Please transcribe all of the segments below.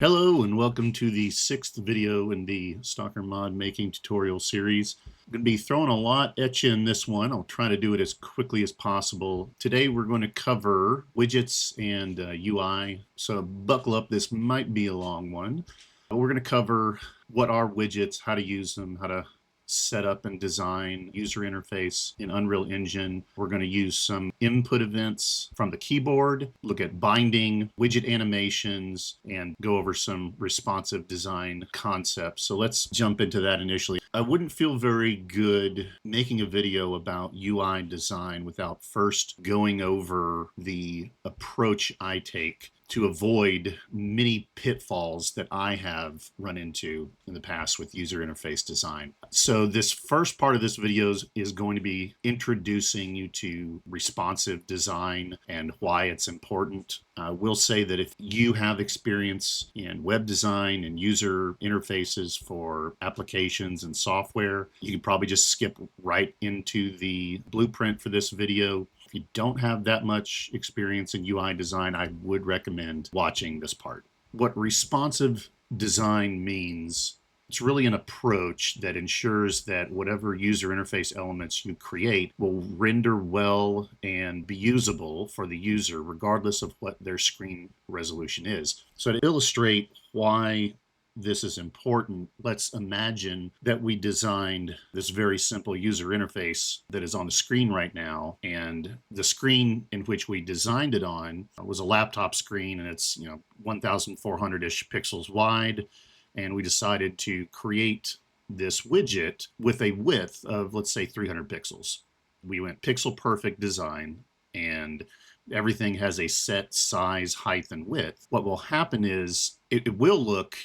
Hello and welcome to the sixth video in the STALKER mod making tutorial series. I'm going to be throwing a lot at you in this one. I'll try to do it as quickly as possible. Today we're going to cover widgets and UI, so buckle up, this might be a long one. We're going to cover what are widgets, how to use them, how to set up and design user interface in Unreal Engine. We're going to use some input events from the keyboard, look at binding, widget animations, and go over some responsive design concepts. So let's jump into that initially. I wouldn't feel very good making a video about UI design without first going over the approach I take to avoid many pitfalls that I have run into in the past with user interface design. So this first part of this video is going to be introducing you to responsive design and why it's important. I will say that if you have experience in web design and user interfaces for applications and software, you can probably just skip right into the blueprint for this video. If you don't have that much experience in UI design, I would recommend watching this part. What responsive design means, it's really an approach that ensures that whatever user interface elements you create will render well and be usable for the user, regardless of what their screen resolution is. So to illustrate why this is important, let's imagine that we designed this very simple user interface that is on the screen right now, and the screen in which we designed it on was a laptop screen, and it's 1,400-ish pixels wide, and we decided to create this widget with a width of, let's say, 300 pixels. We went pixel perfect design, and everything has a set size, height, and width. What will happen is it will look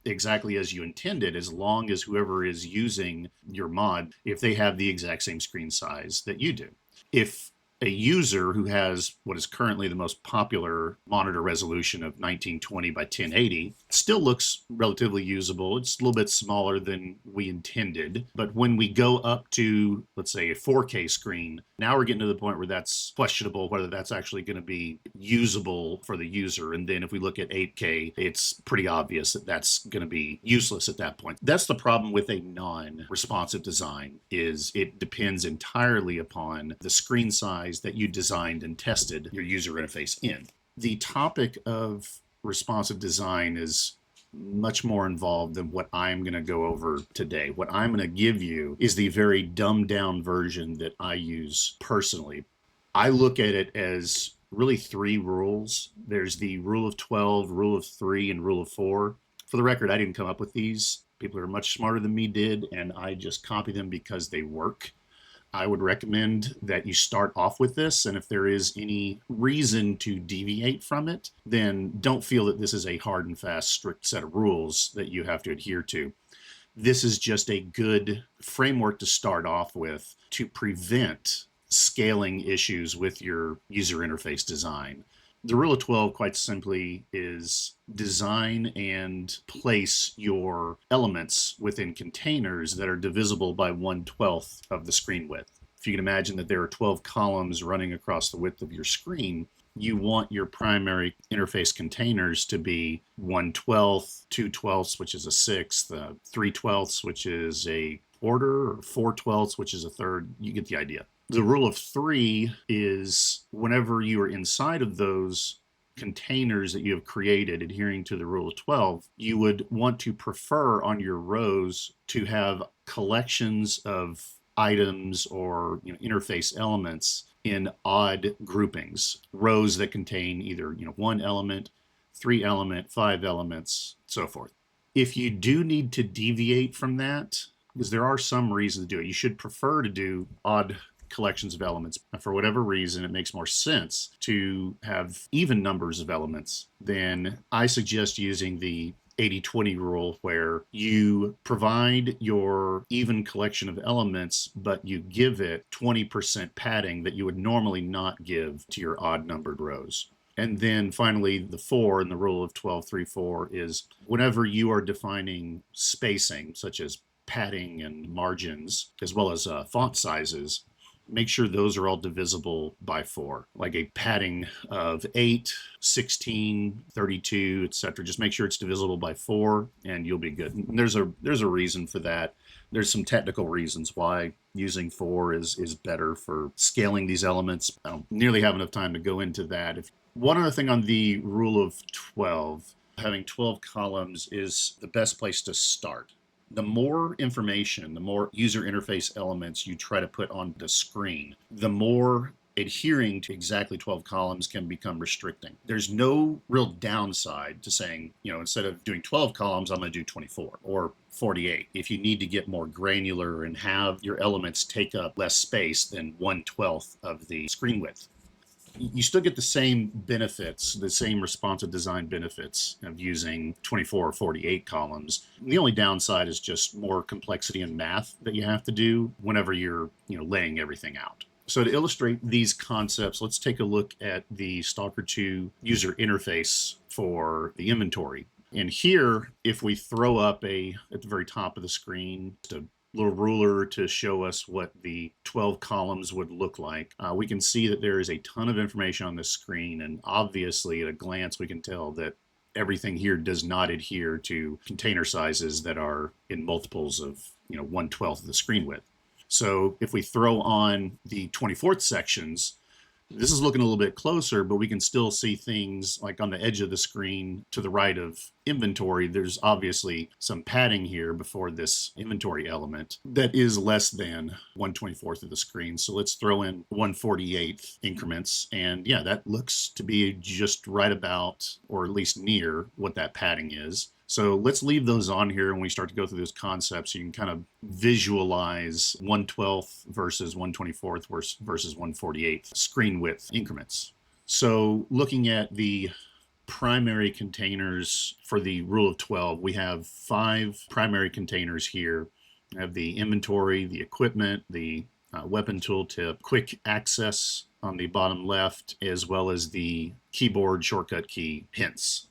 exactly as you intended, as long as whoever is using your mod, if they have the exact same screen size that you do. If a user who has what is currently the most popular monitor resolution of 1920 by 1080 still looks relatively usable. It's a little bit smaller than we intended, but when we go up to, let's say, a 4K screen, now we're getting to the point where that's questionable whether that's actually going to be usable for the user. And then if we look at 8K, it's pretty obvious that that's going to be useless at that point. That's the problem with a non-responsive design, is it depends entirely upon the screen size that you designed and tested your user interface in. The topic of responsive design is much more involved than what I'm going to go over today. What I'm going to give you is the very dumbed down version that I use personally. I look at it as really three rules. There's the rule of 12, rule of 3, and rule of 4. For the record, I didn't come up with these. People who are much smarter than me did, and I just copy them because they work. I would recommend that you start off with this, and if there is any reason to deviate from it, then don't feel that this is a hard and fast, strict set of rules that you have to adhere to. This is just a good framework to start off with to prevent scaling issues with your user interface design. The rule of 12, quite simply, is design and place your elements within containers that are divisible by 1/12 of the screen width. If you can imagine that there are 12 columns running across the width of your screen, you want your primary interface containers to be 1/12, 2/12, which is a sixth, 3/12, which is a quarter, or 4/12, which is a third. You get the idea. The rule of 3 is whenever you are inside of those containers that you have created, adhering to the rule of 12, you would want to prefer on your rows to have collections of items or interface elements in odd groupings, rows that contain either 1 element, 3 element, 5 elements, so forth. If you do need to deviate from that, because there are some reasons to do it, you should prefer to do odd collections of elements. For whatever reason, it makes more sense to have even numbers of elements, then I suggest using the 80-20 rule, where you provide your even collection of elements, but you give it 20% padding that you would normally not give to your odd numbered rows. And then finally, the 4 in the rule of 12, 3, 4 is whenever you are defining spacing, such as padding and margins, as well as font sizes, make sure those are all divisible by 4, like a padding of 8, 16, 32, etc. Just make sure it's divisible by 4 and you'll be good. And there's a reason for that. There's some technical reasons why using 4 is better for scaling these elements. I don't nearly have enough time to go into that. One other thing on the rule of 12, having 12 columns is the best place to start. The more information, the more user interface elements you try to put on the screen, the more adhering to exactly 12 columns can become restricting. There's no real downside to saying, instead of doing 12 columns, I'm going to do 24 or 48. If you need to get more granular and have your elements take up less space than 1/12 of the screen width, you still get the same benefits, the same responsive design benefits of using 24 or 48 columns. The only downside is just more complexity in math that you have to do whenever you're, laying everything out. So to illustrate these concepts, let's take a look at the STALKER 2 user interface for the inventory. And here, if we throw up at the very top of the screen, a little ruler to show us what the 12 columns would look like, we can see that there is a ton of information on this screen, and obviously at a glance we can tell that everything here does not adhere to container sizes that are in multiples of 1/12 of the screen width. So if we throw on the 24th sections, this is looking a little bit closer, but we can still see things like on the edge of the screen to the right of inventory. There's obviously some padding here before this inventory element that is less than 1/24 of the screen. So let's throw in 1/48 increments. And yeah, that looks to be just right about, or at least near, what that padding is. So let's leave those on here when we start to go through those concepts. So you can kind of visualize 1/12 versus 1/24 versus 1/48 screen width increments. So looking at the primary containers for the rule of 12, we have 5 primary containers here. We have the inventory, the equipment, the weapon tooltip, quick access on the bottom left, as well as the keyboard shortcut key hints.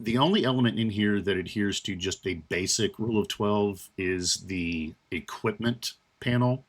The only element in here that adheres to just a basic rule of 12 is the equipment panel.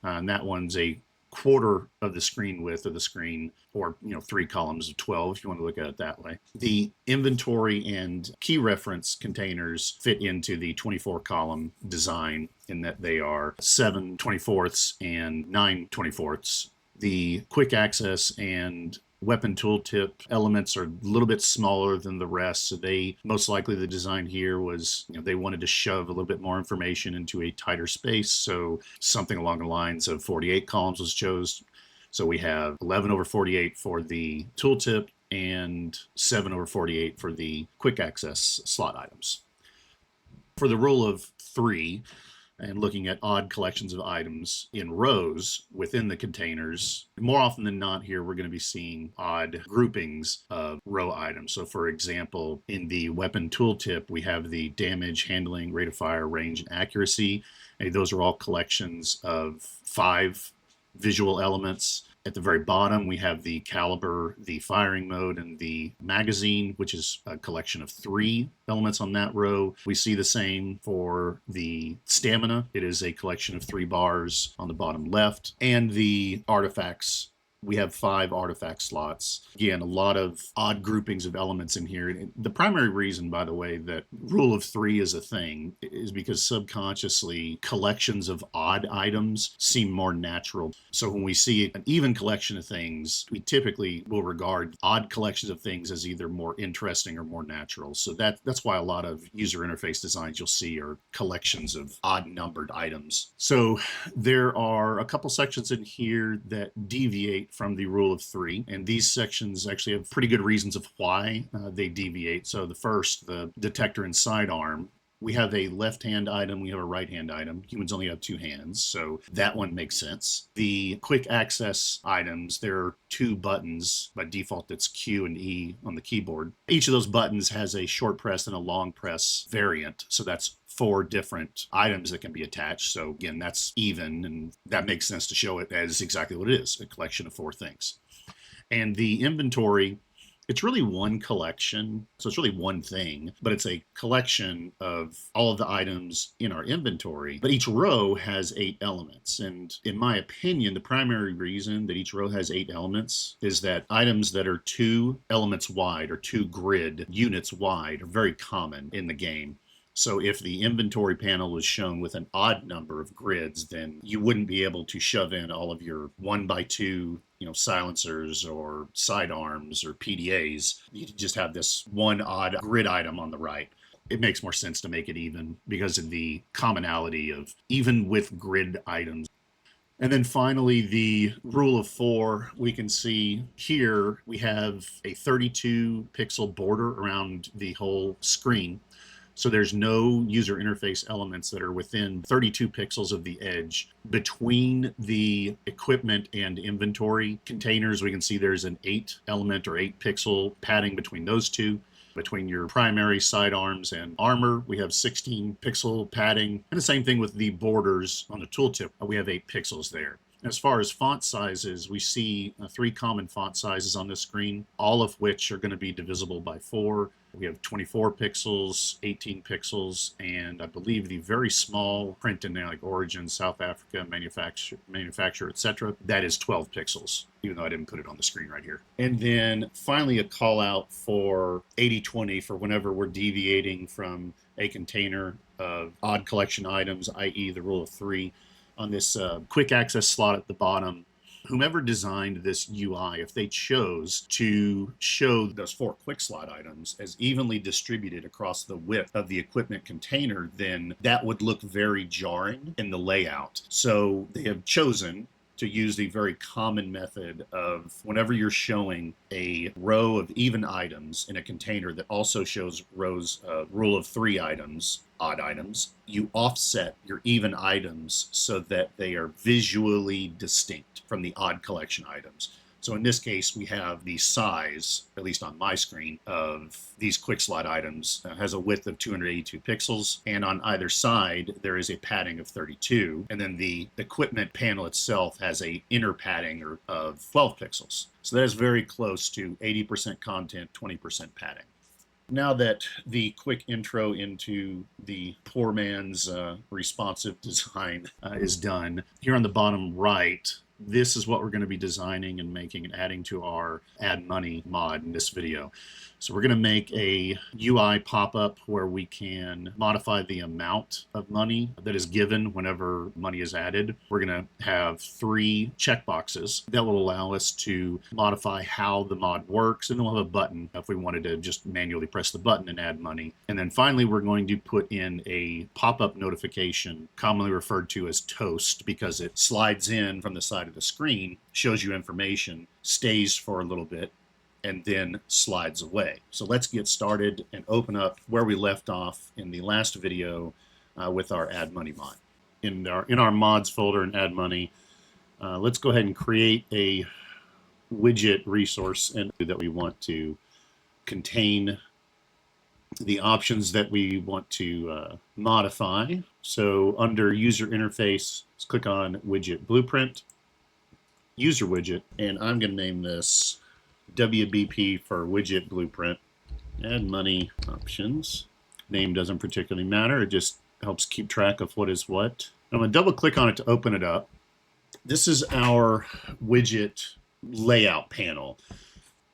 And that one's a quarter of the screen width of the screen, or 3 columns of 12 if you want to look at it that way. The inventory and key reference containers fit into the 24 column design in that they are 7/24 and 9/24. The quick access and weapon tooltip elements are a little bit smaller than the rest, so they most likely, the design here was they wanted to shove a little bit more information into a tighter space, so something along the lines of 48 columns was chosen. So we have 11/48 for the tooltip and 7/48 for the quick access slot items. For the rule of 3, and looking at odd collections of items in rows within the containers, more often than not here we're going to be seeing odd groupings of row items. So for example, in the weapon tooltip, we have the damage, handling, rate of fire, range, and accuracy. And those are all collections of 5 visual elements. At the very bottom, we have the caliber, the firing mode, and the magazine, which is a collection of 3 elements on that row. We see the same for the stamina. It is a collection of 3 bars on the bottom left. And the artifacts, we have 5 artifact slots. Again, a lot of odd groupings of elements in here. And the primary reason, by the way, that rule of 3 is a thing is because subconsciously collections of odd items seem more natural. So when we see an even collection of things, we typically will regard odd collections of things as either more interesting or more natural. So that's why a lot of user interface designs you'll see are collections of odd numbered items. So there are a couple sections in here that deviate from the rule of 3, and these sections actually have pretty good reasons of why they deviate. So the first, the detector and sidearm, we have a left hand item, we have a right hand item. Humans only have 2 hands, so that one makes sense. The quick access items, there are 2 buttons. By default, that's Q and E on the keyboard. Each of those buttons has a short press and a long press variant, so that's 4 different items that can be attached. So again, that's even, and that makes sense to show it as exactly what it is, a collection of 4 things. And the inventory It's really one collection, so it's really one thing, but it's a collection of all of the items in our inventory. But each row has 8 elements. And in my opinion, the primary reason that each row has 8 elements is that items that are 2 elements wide or 2 grid units wide are very common in the game. So if the inventory panel was shown with an odd number of grids, then you wouldn't be able to shove in all of your 1x2, silencers or sidearms or PDAs. You just have this one odd grid item on the right. It makes more sense to make it even because of the commonality of even with grid items. And then finally, the rule of 4, we can see here we have a 32 pixel border around the whole screen. So there's no user interface elements that are within 32 pixels of the edge. Between the equipment and inventory containers, we can see there's an 8 element or 8 pixel padding between those two. Between your primary sidearms and armor, we have 16 pixel padding. And the same thing with the borders on the tooltip. We have 8 pixels there. As far as font sizes, we see 3 common font sizes on this screen, all of which are going to be divisible by 4. We have 24 pixels, 18 pixels, and I believe the very small print in there, like origin, South Africa, manufacturer, etc., that is 12 pixels, even though I didn't put it on the screen right here. And then finally, a call out for 80/20 for whenever we're deviating from a container of odd collection items, i.e. the rule of 3. On this quick access slot at the bottom, whomever designed this UI, if they chose to show those 4 quick slot items as evenly distributed across the width of the equipment container, then that would look very jarring in the layout. So they have chosen to use the very common method of whenever you're showing a row of even items in a container that also shows rows, rule of 3 items, odd items, you offset your even items so that they are visually distinct from the odd collection items. So in this case, we have the size, at least on my screen, of these quick slot items has a width of 282 pixels. And on either side, there is a padding of 32. And then the equipment panel itself has a inner padding of 12 pixels. So that is very close to 80% content, 20% padding. Now that the quick intro into the poor man's responsive design is done, here on the bottom right, this is what we're going to be designing and making and adding to our Add Money mod in this video. So we're going to make a UI pop-up where we can modify the amount of money that is given whenever money is added. We're going to have 3 checkboxes that will allow us to modify how the mod works, and then we'll have a button if we wanted to just manually press the button and add money. And then finally, we're going to put in a pop-up notification, commonly referred to as Toast, because it slides in from the side of the screen, shows you information, stays for a little bit, and then slides away. So let's get started and open up where we left off in the last video with our Add Money mod. In our mods folder in Add Money, let's go ahead and create a widget resource and that we want to contain the options that we want to modify. So under user interface, let's click on widget blueprint, user widget, and I'm going to name this WBP for widget blueprint. Add money options. Name doesn't particularly matter. It just helps keep track of what is what. I'm going to double click on it to open it up. This is our widget layout panel.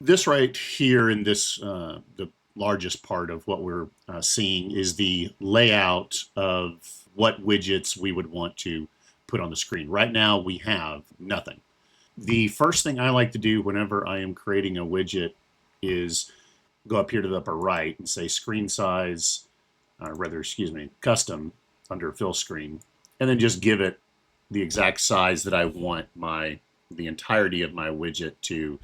This right here in this, the largest part of what we're seeing is the layout of what widgets we would want to put on the screen. Right now we have nothing. The first thing I like to do whenever I am creating a widget is go up here to the upper right and say screen size, custom under fill screen, and then just give it the exact size that I want the entirety of my widget to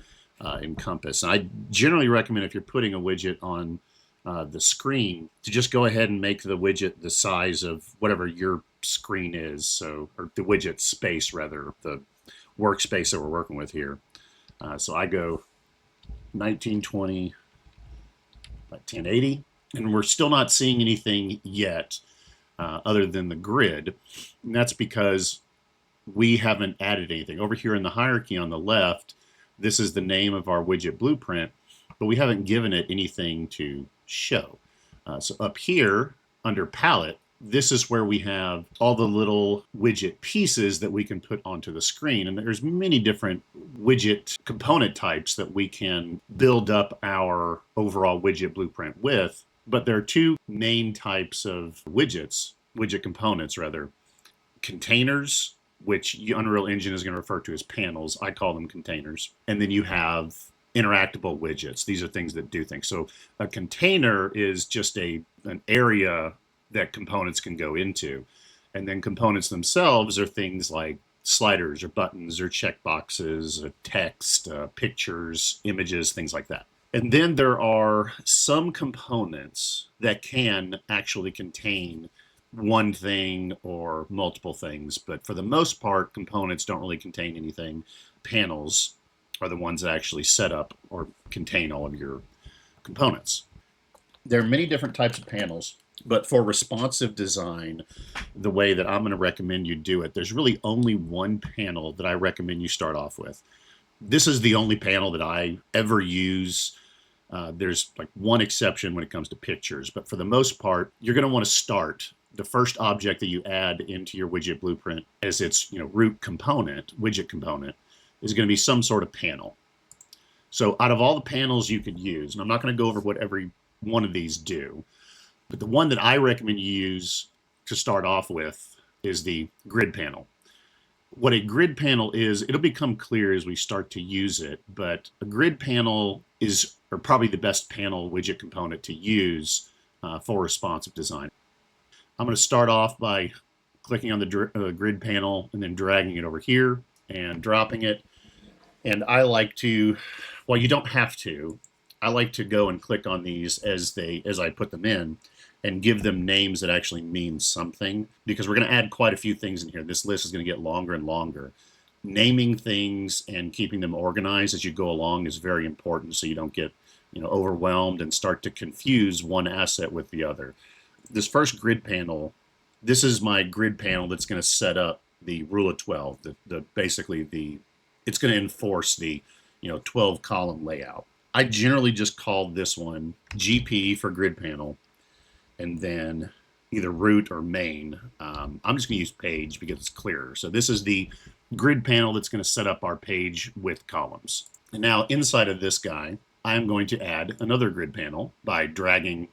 encompass. And I generally recommend if you're putting a widget on the screen to just go ahead and make the widget the size of whatever your screen is, so or the widget space rather, the workspace that we're working with here. So I go 1920 by 1080, and we're still not seeing anything yet other than the grid. And that's because we haven't added anything. Over here in the hierarchy on the left, this is the name of our widget blueprint. but we haven't given it anything to show. So up here under palette, this is where we have all the little widget pieces that we can put onto the screen. And there's many different widget component types that we can build up our overall widget blueprint with. But there are two main types of widget components rather. Containers, which Unreal Engine is going to refer to as panels. I call them containers. And then you have interactable widgets. These are things that do things. So a container is just an area that components can go into. And then components themselves are things like sliders or buttons or checkboxes, text, pictures, images, things like that. And then there are some components that can actually contain one thing or multiple things, but for the most part, components don't really contain anything. Panels are the ones that actually set up or contain all of your components. There are many different types of panels, but for responsive design, the way that I'm going to recommend you do it, there's really only one panel that I recommend you start off with. This is the only panel that I ever use. There's like one exception when it comes to pictures, but for the most part, you're going to want to start the first object that you add into your widget blueprint as its root component, widget component, is going to be some sort of panel. So out of all the panels you could use, and I'm not going to go over what every one of these do, but the one that I recommend you use to start off with is the grid panel. What a grid panel is, it'll become clear as we start to use it, but a grid panel is probably the best panel widget component to use for responsive design. I'm going to start off by clicking on the grid panel and then dragging it over here and dropping it. And I like to, well, you don't have to. I like to go and click on these as I put them in and give them names that actually mean something, because we're going to add quite a few things in here. This list is going to get longer and longer. Naming things and keeping them organized as you go along is very important, so you don't get overwhelmed and start to confuse one asset with the other. This first grid panel, this is my grid panel that's going to set up the rule of 12. It's going to enforce the 12 column layout. I generally just call this one GP for grid panel, and then either root or main. I'm just going to use page because it's clearer. So this is the grid panel that's going to set up our page with columns. And now inside of this guy, I'm going to add another grid panel by dragging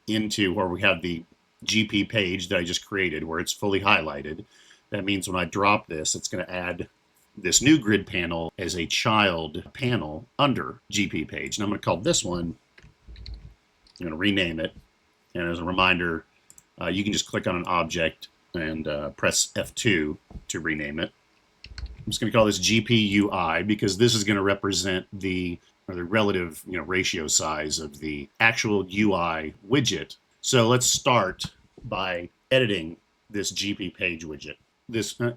into where we have the GP page that I just created, where it's fully highlighted. That means when I drop this, it's going to add this new grid panel as a child panel under GP page. And I'm going to call this one, I'm going to rename it. And as a reminder, you can just click on an object and press F2 to rename it. I'm just going to call this GP UI because this is going to represent the relative ratio size of the actual UI widget. So let's start by editing this GP page widget.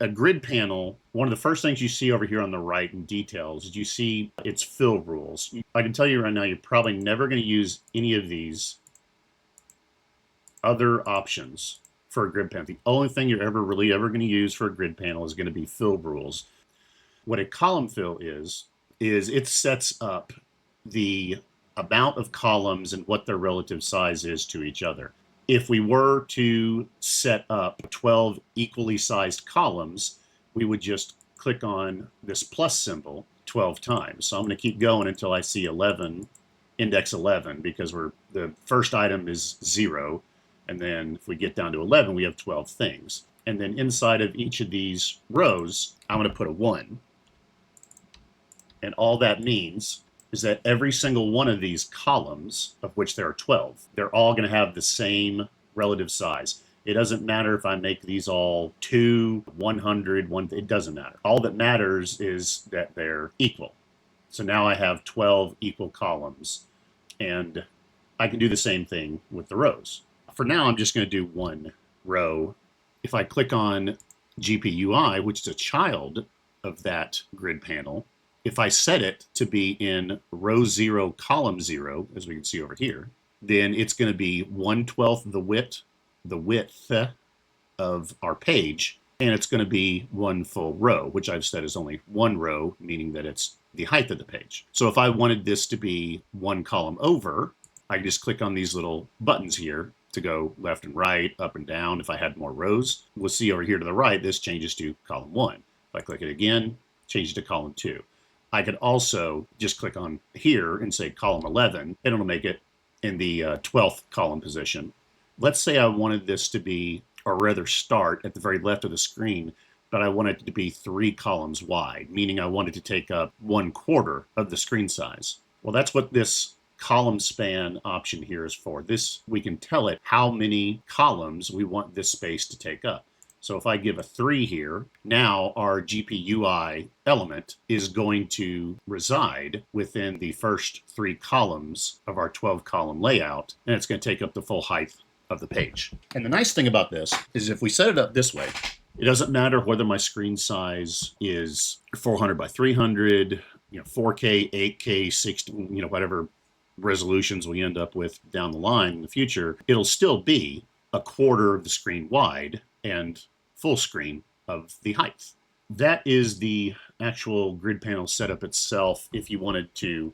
A grid panel, one of the first things you see over here on the right in details is you see its fill rules. I can tell you right now, you're probably never going to use any of these other options for a grid panel. The only thing you're ever going to use for a grid panel is going to be fill rules. What a column fill is it sets up the amount of columns and what their relative size is to each other. If we were to set up 12 equally sized columns, we would just click on this plus symbol 12 times. So I'm going to keep going until I see 11, index 11, because the first item is 0. And then if we get down to 11, we have 12 things. And then inside of each of these rows, I'm going to put a 1. And all that means is that every single one of these columns, of which there are 12, they're all going to have the same relative size. It doesn't matter if I make these all 2, 100, 1, it doesn't matter. All that matters is that they're equal. So now I have 12 equal columns, and I can do the same thing with the rows. For now, I'm just going to do one row. If I click on GP UI, which is a child of that grid panel, if I set it to be in row 0, column 0, as we can see over here, then it's going to be 1/12 the width of our page, and it's going to be one full row, which I've said is only one row, meaning that it's the height of the page. So if I wanted this to be one column over, I can just click on these little buttons here to go left and right, up and down. If I had more rows, we'll see over here to the right, this changes to column 1. If I click it again, change to column 2. I could also just click on here and say column 11, and it'll make it in the 12th column position. Let's say I wanted this to be, or rather start at the very left of the screen, but I want it to be 3 columns wide, meaning I want it to take up 1/4 of the screen size. Well, that's what this column span option here is for. This, we can tell it how many columns we want this space to take up. So if I give a 3 here, now our GPUI element is going to reside within the first 3 columns of our 12-column layout, and it's going to take up the full height of the page. And the nice thing about this is if we set it up this way, it doesn't matter whether my screen size is 400 by 300, 4K, 8K, 60, whatever resolutions we end up with down the line in the future, it'll still be 1/4 of the screen wide and full screen of the height. That is the actual grid panel setup itself if you wanted to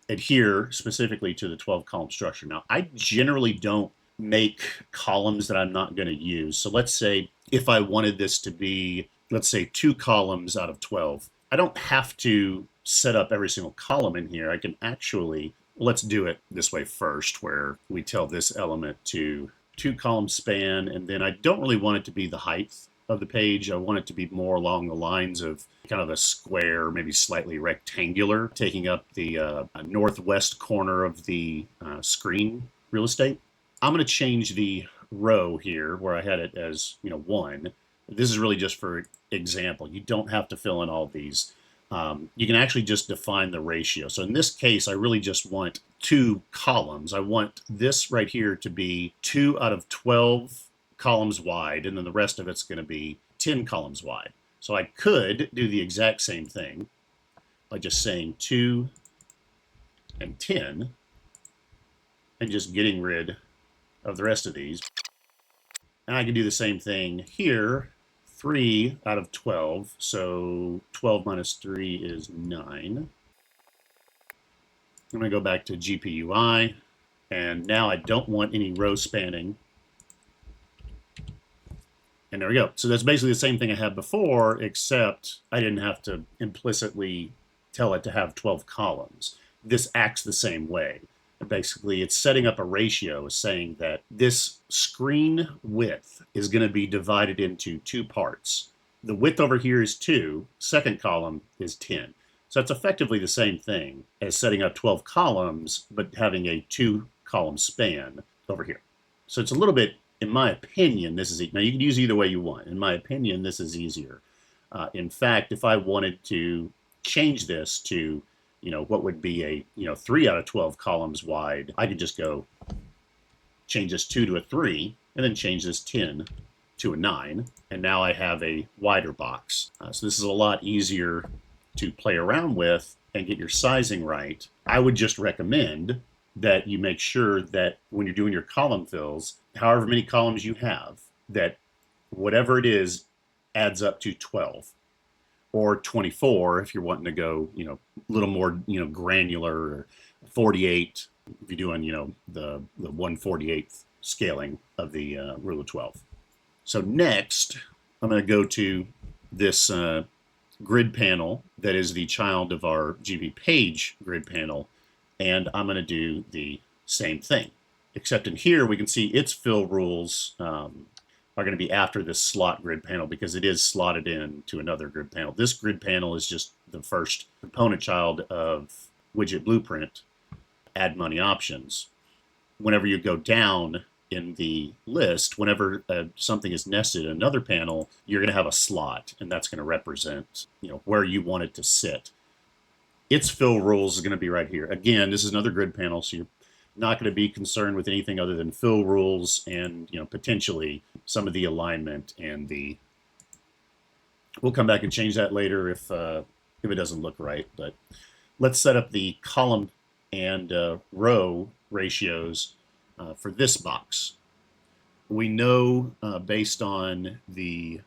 adhere specifically to the 12-column structure. Now, I generally don't make columns that I'm not going to use. So let's say if I wanted this to be, let's say 2 columns out of 12, I don't have to set up every single column in here. I can actually, let's do it this way first, where we tell this element to 2-column span, and then I don't really want it to be the height of the page. I want it to be more along the lines of kind of a square, maybe slightly rectangular, taking up the northwest corner of the screen real estate. I'm going to change the row here where I had it as 1. This is really just for example. You don't have to fill in all of these. You can actually just define the ratio. So in this case, I really just want 2 columns. I want this right here to be 2 out of 12 columns wide, and then the rest of it's going to be 10 columns wide. So I could do the exact same thing by just saying 2 and 10 and just getting rid of the rest of these. And I can do the same thing here, 3 out of 12, so 12 minus 3 is 9. I'm going to go back to GPUI, and now I don't want any row spanning. And there we go. So that's basically the same thing I had before, except I didn't have to implicitly tell it to have 12 columns. This acts the same way. Basically, it's setting up a ratio, saying that this screen width is going to be divided into 2 parts. The width over here is 2, second column is 10. So it's effectively the same thing as setting up 12 columns, but having a 2-column span over here. So it's a little bit, in my opinion, this is, now you can use either way you want. In my opinion, this is easier. In fact, if I wanted to change this to what would be a 3 out of 12 columns wide, I could just go change this 2 to a 3, and then change this 10 to a 9, and now I have a wider box. So this is a lot easier to play around with and get your sizing right. I would just recommend that you make sure that when you're doing your column fills, however many columns you have, that whatever it is adds up to 12. Or 24 if you're wanting to go, a little more, granular, or 48 if you're doing, the 1/48th scaling of the rule of 12. So next, I'm going to go to this grid panel that is the child of our GB page grid panel, and I'm going to do the same thing. Except in here, we can see its fill rules are going to be after this slot grid panel because it is slotted in to another grid panel. This grid panel is just the first component child of widget blueprint, add money options. Whenever you go down in the list, whenever something is nested in another panel, you're going to have a slot, and that's going to represent where you want it to sit. Its fill rules is going to be right here. Again, this is another grid panel, so you're not going to be concerned with anything other than fill rules and potentially some of the alignment and the. We'll come back and change that later if it doesn't look right. But let's set up the column and row ratios for this box. We know based on the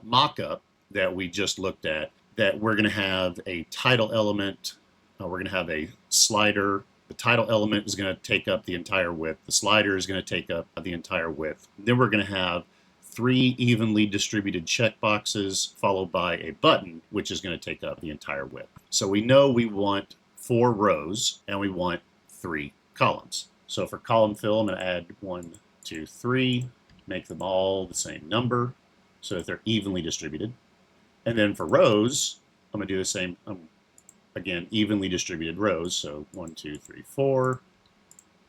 mock-up that we just looked at that we're going to have a title element. We're going to have a slider. The title element is going to take up the entire width. The slider is going to take up the entire width. Then we're going to have 3 evenly distributed checkboxes followed by a button, which is going to take up the entire width. So we know we want 4 rows and we want 3 columns. So for column fill, I'm going to add 1, 2, 3, make them all the same number so that they're evenly distributed. And then for rows, I'm going to do the same, again, evenly distributed rows. So 1, 2, 3, 4,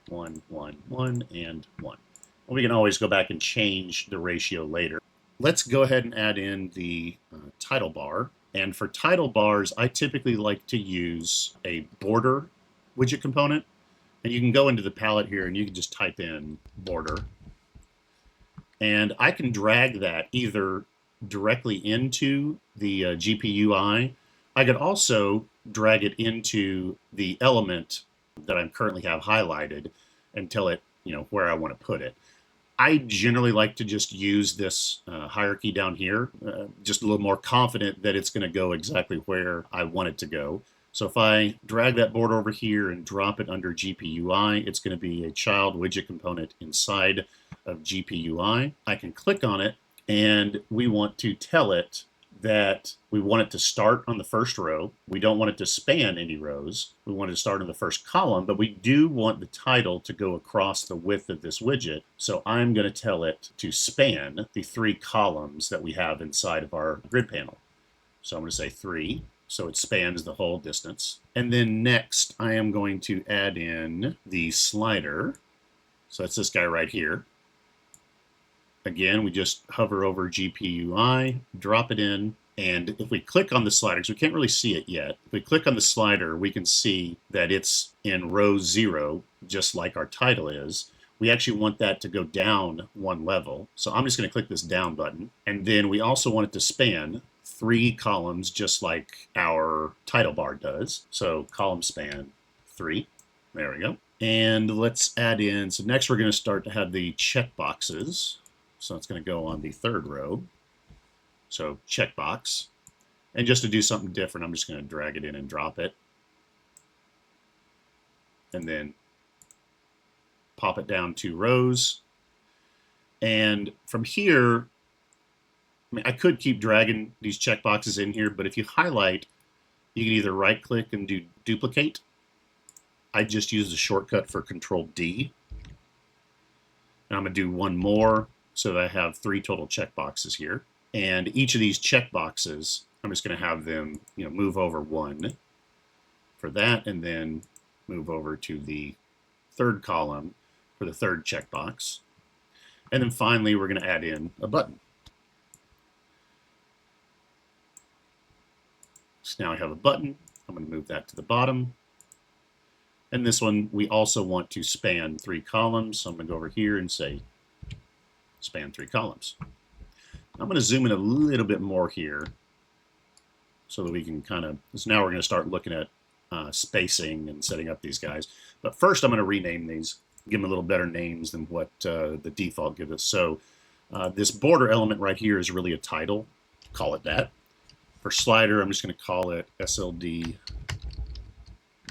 1, 1, 1, and 1. We can always go back and change the ratio later. Let's go ahead and add in the title bar. And for title bars, I typically like to use a border widget component. And you can go into the palette here and you can just type in border. And I can drag that either directly into the GPUI. I could also drag it into the element that I currently have highlighted and tell it, where I want to put it. I generally like to just use this hierarchy down here, just a little more confident that it's going to go exactly where I want it to go. So if I drag that border over here and drop it under GPUI, it's going to be a child widget component inside of GPUI. I can click on it, and we want to tell it that we want it to start on the first row. We don't want it to span any rows. We want it to start in the first column, but we do want the title to go across the width of this widget. So I'm going to tell it to span the 3 columns that we have inside of our grid panel. So I'm going to say 3. So it spans the whole distance. And then next, I am going to add in the slider. So that's this guy right here. Again, we just hover over GPUI, drop it in, and if we click on the slider, because we can't really see it yet, if we click on the slider, we can see that it's in row 0, just like our title is. We actually want that to go down 1 level. So I'm just going to click this down button. And then we also want it to span 3 columns, just like our title bar does. So column span 3. There we go. And let's add in, so next we're going to start to have the checkboxes. So it's going to go on the 3rd row. So checkbox. And just to do something different, I'm just going to drag it in and drop it. And then pop it down 2 rows. And from here, I could keep dragging these checkboxes in here, but if you highlight, you can either right-click and do duplicate. I just use the shortcut for Control-D. And I'm going to do 1 more so that I have 3 total checkboxes here. And each of these checkboxes, I'm just going to have them move over 1 for that, and then move over to the 3rd column for the 3rd checkbox. And then finally, we're going to add in a button. So now I have a button. I'm going to move that to the bottom. And this one, we also want to span 3 columns. So I'm going to go over here and say span 3 columns. I'm going to zoom in a little bit more here so that we can so now we're going to start looking at spacing and setting up these guys. But first I'm going to rename these, give them a little better names than what the default gives us. So this border element right here is really a title. Call it that. For slider, I'm just going to call it SLD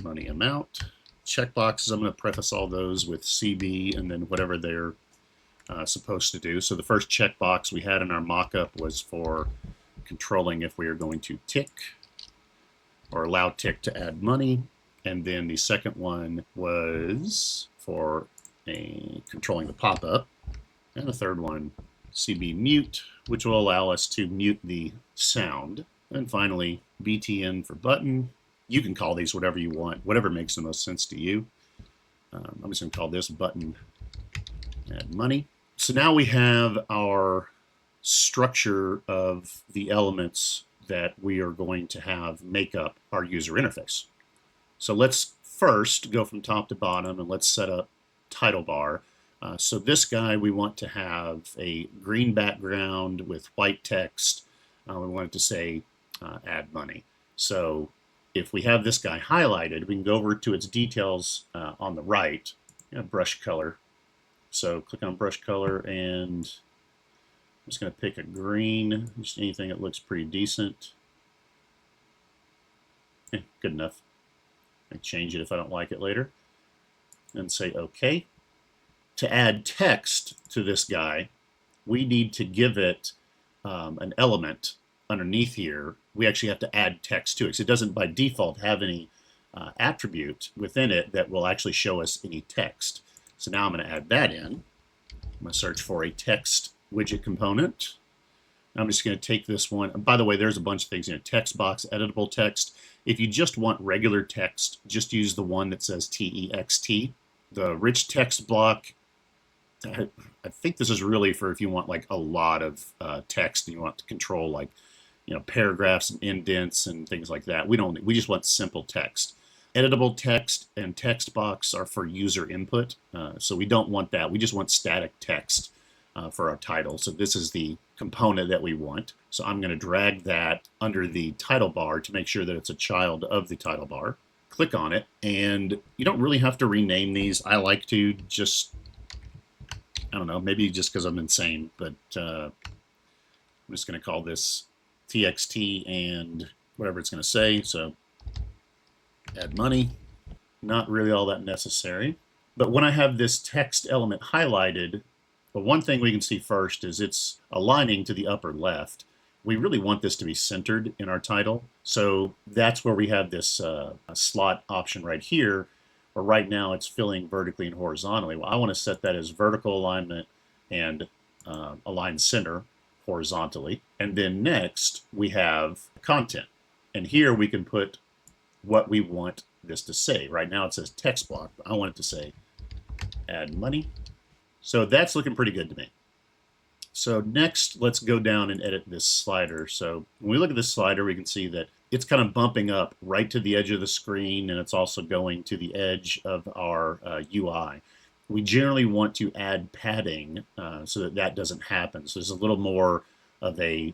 money amount. Checkboxes, I'm going to preface all those with CB and then whatever they're supposed to do. So the first checkbox we had in our mock-up was for controlling if we are going to tick or allow tick to add money. And then the second one was for controlling the pop-up. And the third one, CB mute, which will allow us to mute the sound. And finally, BTN for button. You can call these whatever you want, whatever makes the most sense to you. I'm just going to call this button add money. So now we have our structure of the elements that we are going to have make up our user interface. So let's first go from top to bottom and let's set up title bar. So this guy, we want to have a green background with white text. We want it to say add money. So if we have this guy highlighted, we can go over to its details on the right, brush color. So click on brush color, and I'm just going to pick a green, just anything that looks pretty decent. Good enough. I change it if I don't like it later. And say OK. To add text to this guy, we need to give it an element underneath here. We actually have to add text to it, because it doesn't by default have any attribute within it that will actually show us any text. So now I'm going to add that in. I'm going to search for a text widget component. I'm just going to take this one. And by the way, there's a bunch of things, text box, editable text. If you just want regular text, just use the one that says TEXT. The rich text block, I think this is really for if you want like a lot of text and you want to control like paragraphs and indents and things like that. We just want simple text. Editable text and text box are for user input, so we don't want that. We just want static text for our title. So this is the component that we want. So I'm going to drag that under the title bar to make sure that it's a child of the title bar. Click on it, and you don't really have to rename these. I like to just, I don't know, maybe just because I'm insane, but I'm just going to call this TXT and whatever it's going to say. So add money, not really all that necessary. But when I have this text element highlighted, the one thing we can see first is it's aligning to the upper left. We really want this to be centered in our title. So that's where we have this slot option right here, where right now it's filling vertically and horizontally. Well, I want to set that as vertical alignment and align center horizontally. And then next we have content. And here we can put what we want this to say. Right now it says text block, but I want it to say add money. So that's looking pretty good to me. So next, let's go down and edit this slider. So when we look at this slider, we can see that it's kind of bumping up right to the edge of the screen, and it's also going to the edge of our UI. We generally want to add padding so that that doesn't happen. So there's a little more of a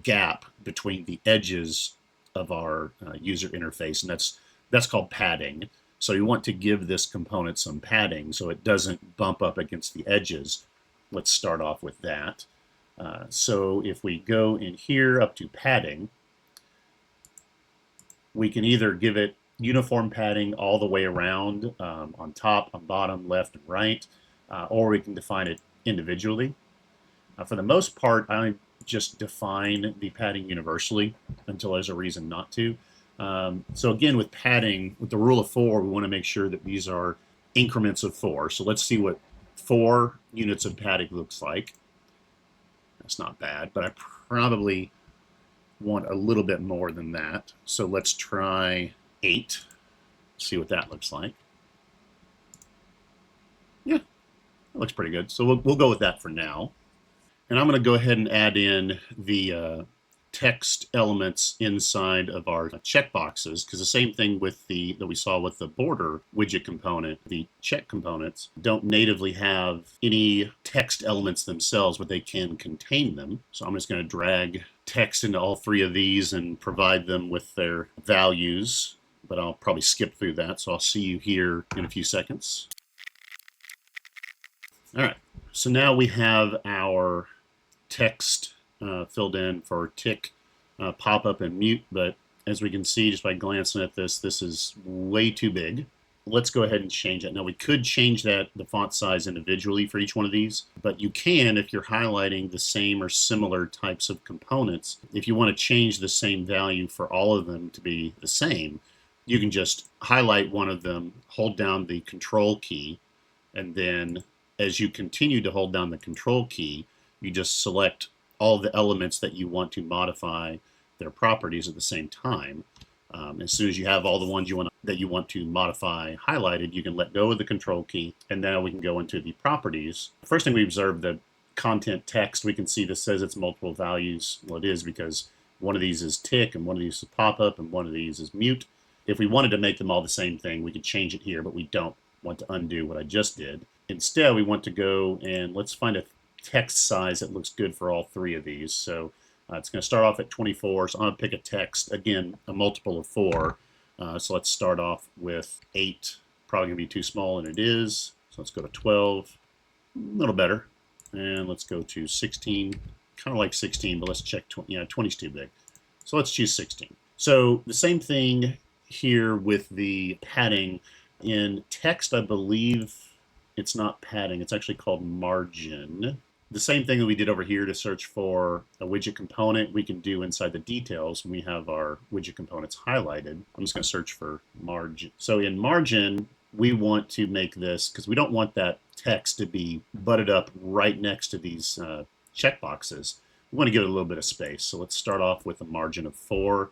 gap between the edges of our user interface, and that's called padding. So you want to give this component some padding so it doesn't bump up against the edges. Let's start off with that. So if we go in here up to padding, we can either give it uniform padding all the way around on top, on bottom, left, and right, or we can define it individually. For the most part, I just define the padding universally until there's a reason not to. So again, with padding, with the rule of 4, we want to make sure that these are increments of 4. So let's see what 4 units of padding looks like. That's not bad, but I probably want a little bit more than that. So let's try 8. See what that looks like. Yeah, that looks pretty good. So we'll go with that for now. And I'm going to go ahead and add in the text elements inside of our checkboxes, because the same thing with that we saw with the border widget component, the check components don't natively have any text elements themselves, but they can contain them. So I'm just going to drag text into all 3 of these and provide them with their values, but I'll probably skip through that. So I'll see you here in a few seconds. All right, so now we have our text filled in for tick, pop-up, and mute, but as we can see just by glancing at this, this is way too big. Let's go ahead and change that. Now we could change the font size individually for each one of these, but you can if you're highlighting the same or similar types of components. If you want to change the same value for all of them to be the same, you can just highlight one of them, hold down the control key, and then as you continue to hold down the control key, you just select all the elements that you want to modify their properties at the same time. As soon as you have all the ones that you want to modify highlighted, you can let go of the control key, and now we can go into the properties. First thing we observe, the content text, we can see this says it's multiple values. Well, it is because one of these is tick, and one of these is pop-up, and one of these is mute. If we wanted to make them all the same thing, we could change it here, but we don't want to undo what I just did. Instead, we want to go and let's find a text size that looks good for all 3 of these. So it's going to start off at 24. So I'm going to pick a text, again, a multiple of 4. So let's start off with 8. Probably going to be too small, and it is. So let's go to 12. A little better. And let's go to 16. Kind of like 16, but let's check 20. Yeah, 20 is too big. So let's choose 16. So the same thing here with the padding. In text, I believe it's not padding. It's actually called margin. The same thing that we did over here to search for a widget component, we can do inside the details when we have our widget components highlighted. I'm just going to search for margin. So in margin, we want to make this, because we don't want that text to be butted up right next to these checkboxes. We want to give it a little bit of space. So let's start off with a margin of 4.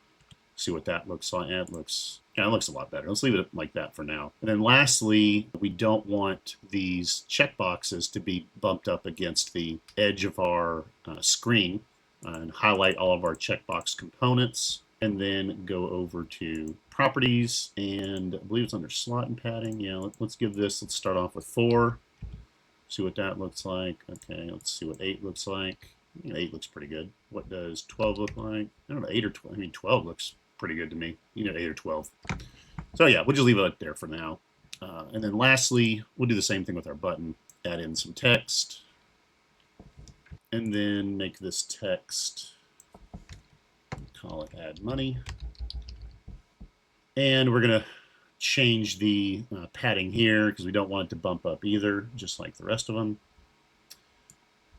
See what that looks like. It looks a lot better. Let's leave it like that for now. And then lastly, we don't want these checkboxes to be bumped up against the edge of our screen, and highlight all of our checkbox components, and then go over to properties, and I believe it's under slot and padding. Yeah, let's give this, let's start off with 4. See what that looks like. Okay, let's see what 8 looks like. 8 looks pretty good. What does 12 look like? I don't know, 8 or 12. I mean, 12 looks pretty good to me. 8 or 12. So yeah, we'll just leave it there for now. And then lastly, we'll do the same thing with our button. Add in some text. And then make this text, call it add money. And we're going to change the padding here because we don't want it to bump up either, just like the rest of them.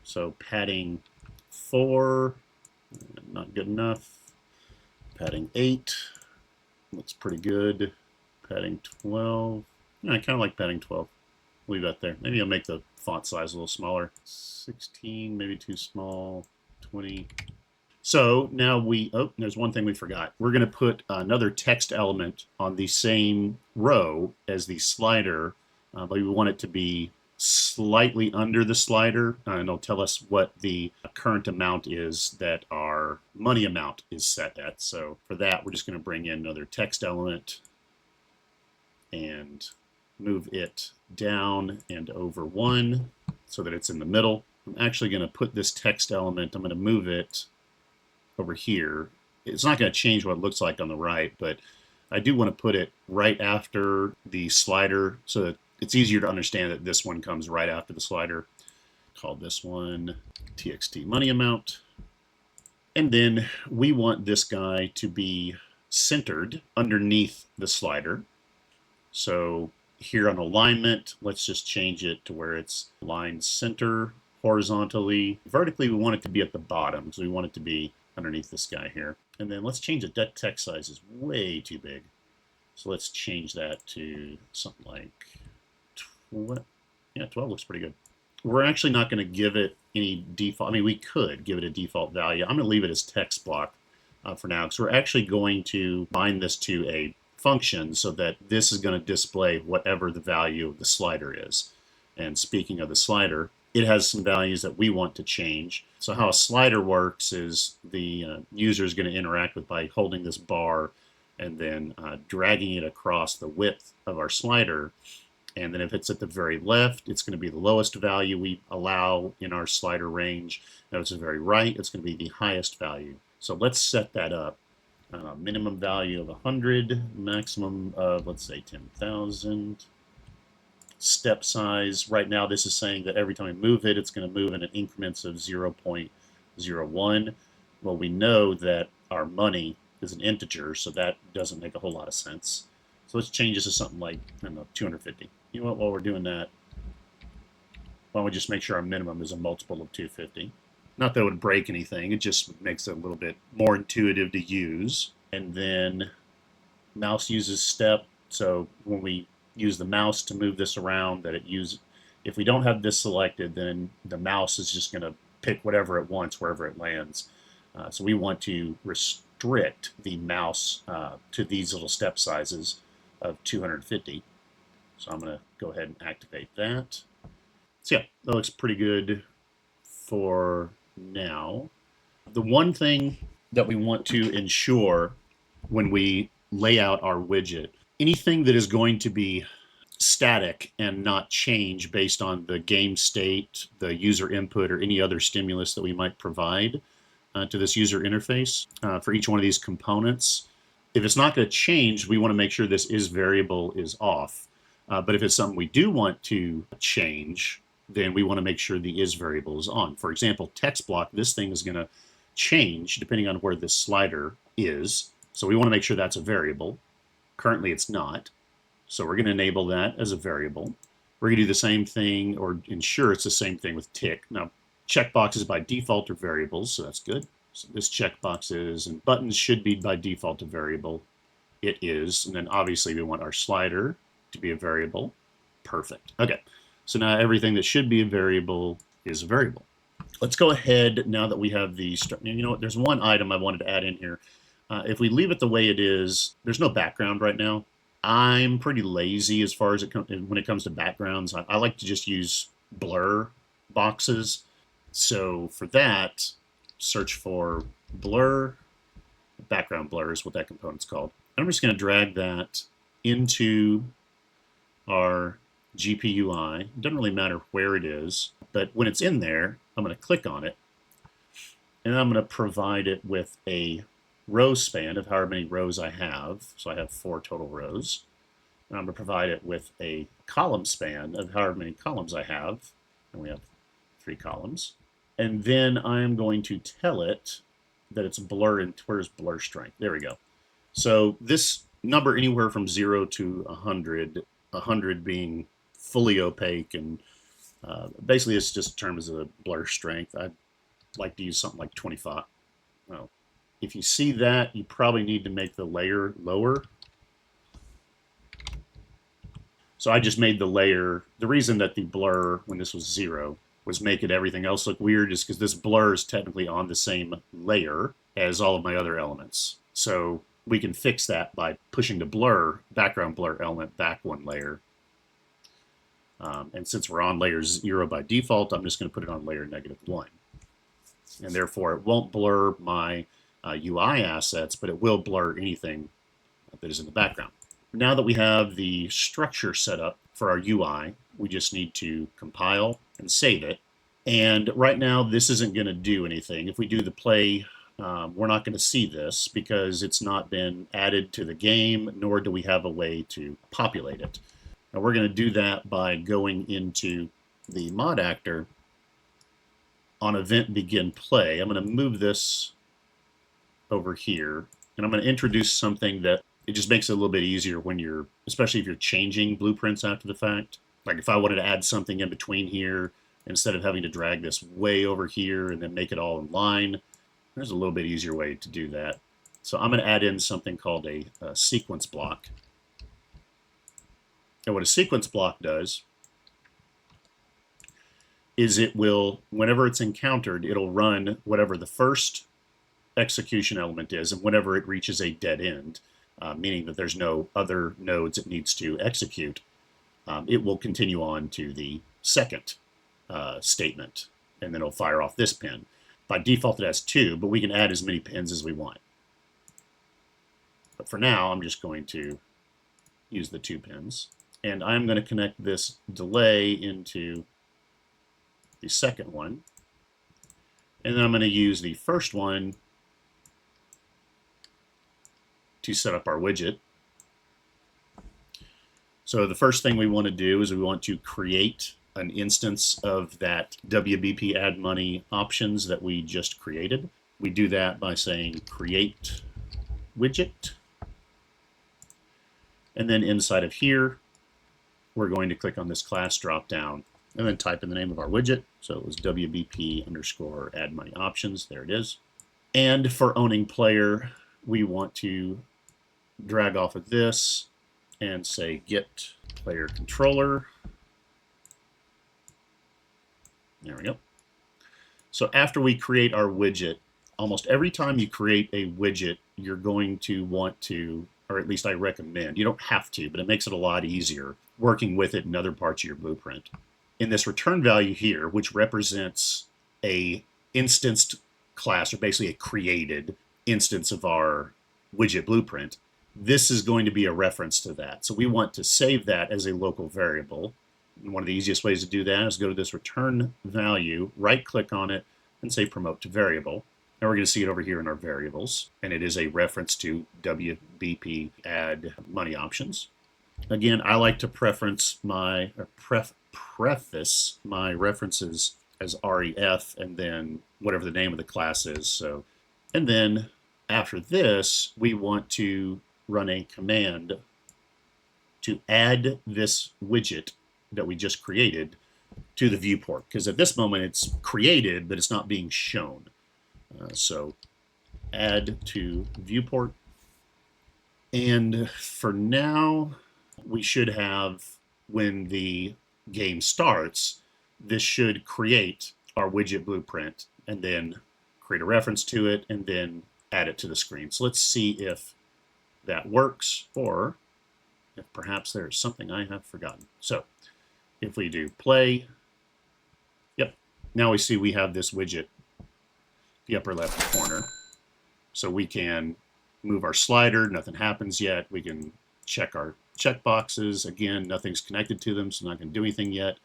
So padding 4, not good enough. Padding 8, looks pretty good. Padding 12, I kind of like padding 12. Leave that there. Maybe I'll make the font size a little smaller. 16, maybe too small. 20. So now there's one thing we forgot. We're going to put another text element on the same row as the slider, but we want it to be slightly under the slider, and it'll tell us what the current amount is that our money amount is set at. So for that, we're just going to bring in another text element and move it down and over 1 so that it's in the middle. I'm actually going to put this text element, I'm going to move it over here. It's not going to change what it looks like on the right, but I do want to put it right after the slider so that it's easier to understand that this one comes right after the slider. Call this one txt money amount. And then we want this guy to be centered underneath the slider. So here on alignment, let's just change it to where it's aligned center horizontally. Vertically, we want it to be at the bottom, so we want it to be underneath this guy here. And then let's change it. That text size is way too big. So let's change that to something like 12. Yeah, 12 looks pretty good. We're actually not going to give it any default. I mean, we could give it a default value. I'm going to leave it as text block for now, because we're actually going to bind this to a function so that this is going to display whatever the value of the slider is. And speaking of the slider, it has some values that we want to change. So how a slider works is the user is going to interact with by holding this bar and then dragging it across the width of our slider. And then if it's at the very left, it's going to be the lowest value we allow in our slider range. And if it's the very right, it's going to be the highest value. So let's set that up. Minimum value of 100, maximum of, let's say, 10,000. Step size, right now this is saying that every time we move it, it's going to move in increments of 0.01. Well, we know that our money is an integer, so that doesn't make a whole lot of sense. So let's change this to something like, I don't know, 250. You know what, while we're doing that, why don't we just make sure our minimum is a multiple of 250? Not that it would break anything, it just makes it a little bit more intuitive to use. And then mouse uses step, so when we use the mouse to move this around, that it uses, if we don't have this selected, then the mouse is just going to pick whatever it wants wherever it lands. So we want to restrict the mouse to these little step sizes of 250. So I'm going to go ahead and activate that. So yeah, that looks pretty good for now. The one thing that we want to ensure when we lay out our widget, anything that is going to be static and not change based on the game state, the user input, or any other stimulus that we might provide to this user interface for each one of these components. If it's not going to change, we want to make sure this is variable is off. But if it's something we do want to change, then we want to make sure the is variable is on. For example, text block, this thing is going to change depending on where this slider is. So we want to make sure that's a variable. Currently it's not. So we're going to enable that as a variable. We're going to do the same thing, or ensure it's the same thing with tick. Now, checkboxes by default are variables, so that's good. So this checkbox is, and buttons should be by default a variable. It is. And then obviously we want our slider to be a variable. Perfect. Okay. So now everything that should be a variable is a variable. Let's go ahead now that we have the, you know what, there's one item I wanted to add in here. If we leave it the way it is, there's no background right now. I'm pretty lazy as far as when it comes to backgrounds. I like to just use blur boxes. So for that, search for blur. Background blur is what that component's called. I'm just going to drag that into our GPUI. It doesn't really matter where it is, but when it's in there, I'm going to click on it, and I'm going to provide it with a row span of however many rows I have. So I have 4 total rows. And I'm going to provide it with a column span of however many columns I have. And we have 3 columns. And then I'm going to tell it that it's blur, and where's blur strength? There we go. So this number anywhere from 0 to 100 being fully opaque, and basically it's just termed as a blur strength. I'd like to use something like 25. Well, if you see that, you probably need to make the layer lower. So I just made the layer, the reason that the blur, when this was 0, was making everything else look weird is because this blur is technically on the same layer as all of my other elements. So we can fix that by pushing the blur, background blur element back 1 layer. And since we're on layer 0 by default, I'm just going to put it on layer -1. And therefore it won't blur my UI assets, but it will blur anything that is in the background. Now that we have the structure set up for our UI, we just need to compile and save it. And right now, this isn't going to do anything. If we do the play, we're not going to see this because it's not been added to the game, nor do we have a way to populate it. Now we're going to do that by going into the mod actor on event begin play. I'm going to move this over here, and I'm going to introduce something that it just makes it a little bit easier when you're, especially if you're changing blueprints after the fact. Like if I wanted to add something in between here, instead of having to drag this way over here and then make it all in line, there's a little bit easier way to do that. So I'm going to add in something called a sequence block. And what a sequence block does is it will, whenever it's encountered, it'll run whatever the first execution element is, and whenever it reaches a dead end, meaning that there's no other nodes it needs to execute, it will continue on to the second statement, and then it'll fire off this pin. By default it has 2, but we can add as many pins as we want. But for now, I'm just going to use the 2 pins, and I'm going to connect this delay into the second one, and then I'm going to use the first one to set up our widget. So the first thing we want to do is we want to create an instance of that WBP add money options that we just created. We do that by saying create widget, and then inside of here we're going to click on this class drop down and then type in the name of our widget. So it was WBP underscore add money options. There it is. And for owning player, we want to drag off of this and say get player controller. There we go. So after we create our widget, almost every time you create a widget, you're going to want to, or at least I recommend, you don't have to, but it makes it a lot easier working with it in other parts of your blueprint. In this return value here, which represents a instanced class, or basically a created instance of our widget blueprint, this is going to be a reference to that. So we want to save that as a local variable. And one of the easiest ways to do that is go to this return value, right click on it, and say promote to variable. And we're going to see it over here in our variables, and it is a reference to WBP add money options. Again, I like to preface my references as ref and then whatever the name of the class is. So, and then After this, we want to run a command to add this widget that we just created to the viewport, because at this moment it's created, but it's not being shown. So add to viewport. And for now, we should have, when the game starts, this should create our widget blueprint and then create a reference to it and then add it to the screen. So let's see if that works, or if perhaps there's something I have forgotten. So if we do play, yep, now we see we have this widget, the upper left corner. So we can move our slider, nothing happens yet. We can check our checkboxes. Again, nothing's connected to them, so not going to do anything yet.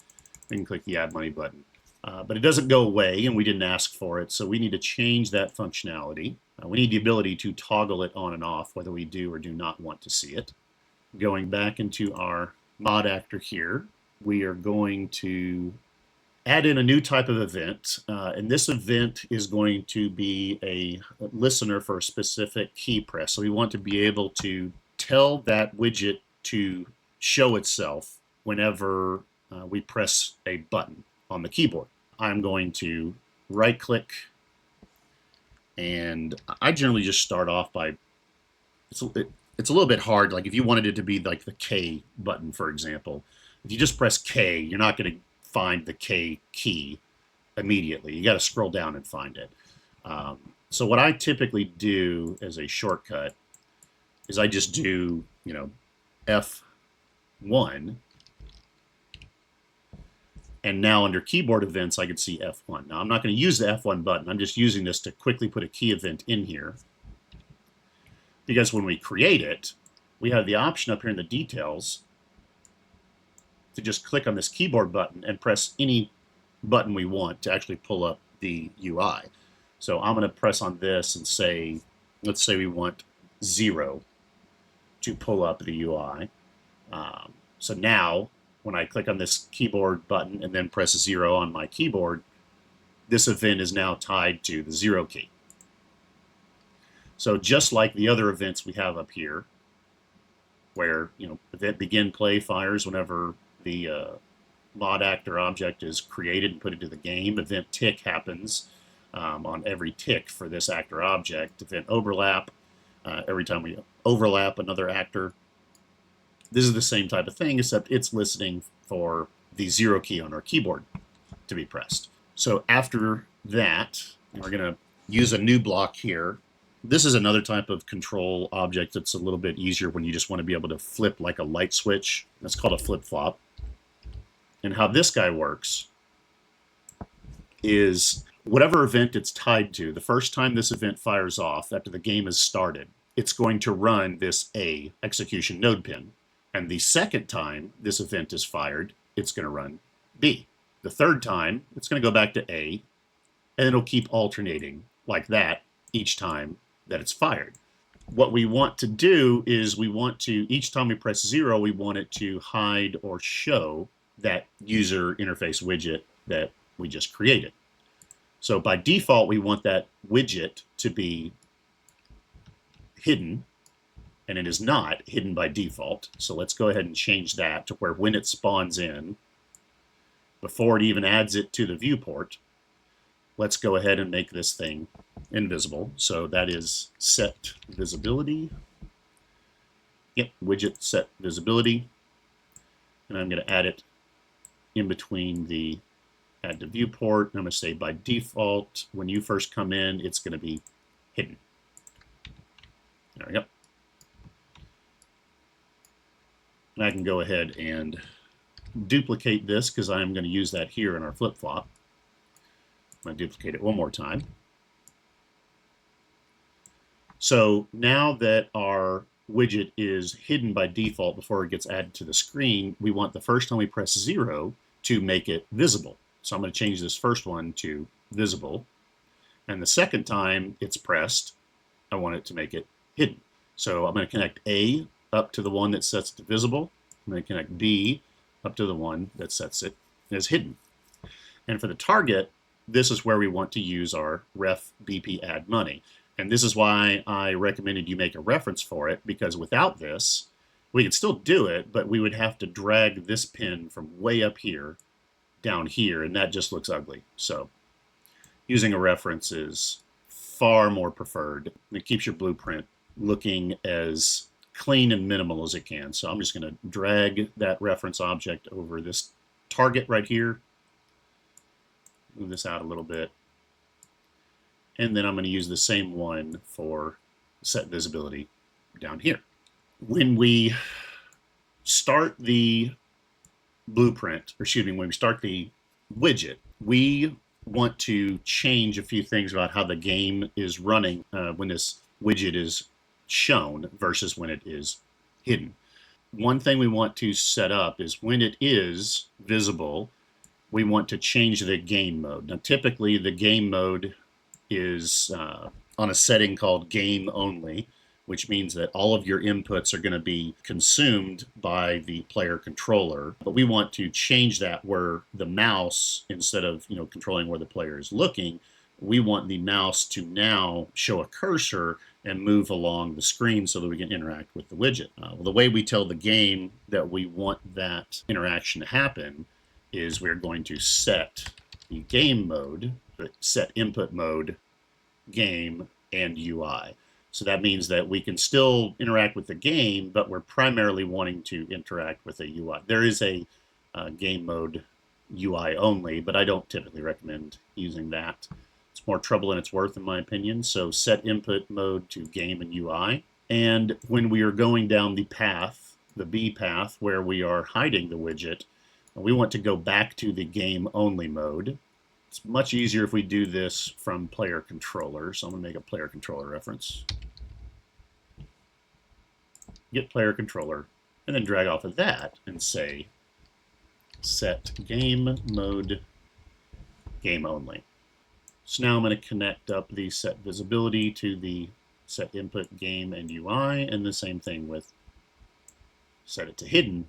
We can click the Add Money button. But it doesn't go away, and we didn't ask for it, so we need to change that functionality. We need the ability to toggle it on and off, whether we do or do not want to see it. Going back into our mod actor here, we are going to add in a new type of event, and this event is going to be a listener for a specific key press. So we want to be able to tell that widget to show itself whenever we press a button on the keyboard. I'm going to right click, and I generally just start off by, it's a little bit hard, like if you wanted it to be like the K button, for example, if you just press K, you're not going to find the K key immediately. You got to scroll down and find it. So what I typically do as a shortcut is I just do, F1, and now under keyboard events I can see F1. Now I'm not going to use the F1 button. I'm just using this to quickly put a key event in here, because when we create it, we have the option up here in the details to just click on this keyboard button and press any button we want to actually pull up the UI. So I'm going to press on this and say, let's say we want 0 to pull up the UI. So now when I click on this keyboard button and then press 0 on my keyboard, this event is now tied to the 0 key. So just like the other events we have up here, where event begin play fires whenever the mod actor object is created and put into the game. Event tick happens on every tick for this actor object. Event overlap, every time we overlap another actor. This is the same type of thing, except it's listening for the 0 key on our keyboard to be pressed. So after that, we're going to use a new block here. This is another type of control object that's a little bit easier when you just want to be able to flip like a light switch. That's called a flip-flop. And how this guy works is whatever event it's tied to, the first time this event fires off after the game has started, it's going to run this A execution node pin. And the second time this event is fired, it's going to run B. The third time, it's going to go back to A, and it'll keep alternating like that each time that it's fired. What we want to do is we want to, each time we press 0, we want it to hide or show that user interface widget that we just created. So by default, we want that widget to be hidden, and it is not hidden by default. So let's go ahead and change that to where when it spawns in, before it even adds it to the viewport, let's go ahead and make this thing invisible. So that is set visibility. Yep, widget set visibility. And I'm going to add it in between the add to viewport. And I'm going to say by default, when you first come in, it's going to be hidden. There we go. And I can go ahead and duplicate this because I'm going to use that here in our flip-flop. I'm going to duplicate it one more time. So now that our widget is hidden by default before it gets added to the screen, we want the first time we press 0 to make it visible. So I'm going to change this first one to visible. And the second time it's pressed, I want it to make it hidden. So I'm going to connect A up to the one that sets it to visible. I'm going to connect B up to the one that sets it as hidden. And for the target, this is where we want to use our ref BP add money. And this is why I recommended you make a reference for it, because without this, we could still do it, but we would have to drag this pin from way up here down here, and that just looks ugly. So using a reference is far more preferred. It keeps your blueprint looking as clean and minimal as it can. So I'm just going to drag that reference object over this target right here. Move this out a little bit. And then I'm going to use the same one for set visibility down here. When we start the blueprint, or excuse me, when we start the widget, we want to change a few things about how the game is running when this widget is shown versus when it is hidden. One thing we want to set up is when it is visible, we want to change the game mode. Now, typically, the game mode is on a setting called game only, which means that all of your inputs are going to be consumed by the player controller. But we want to change that where the mouse, instead of controlling where the player is looking, we want the mouse to now show a cursor and move along the screen so that we can interact with the widget. Well, the way we tell the game that we want that interaction to happen is we're going to set the game mode, set input mode, game, and UI. So that means that we can still interact with the game, but we're primarily wanting to interact with a UI. There is a game mode UI only, but I don't typically recommend using that. It's more trouble than it's worth, in my opinion. So set input mode to game and UI. And when we are going down the path, the B path, where we are hiding the widget, we want to go back to the game only mode. It's much easier if we do this from player controller. So I'm going to make a player controller reference. Get player controller, and then drag off of that and say set game mode game only. So now I'm going to connect up the set visibility to the set input game and UI, and the same thing with set it to hidden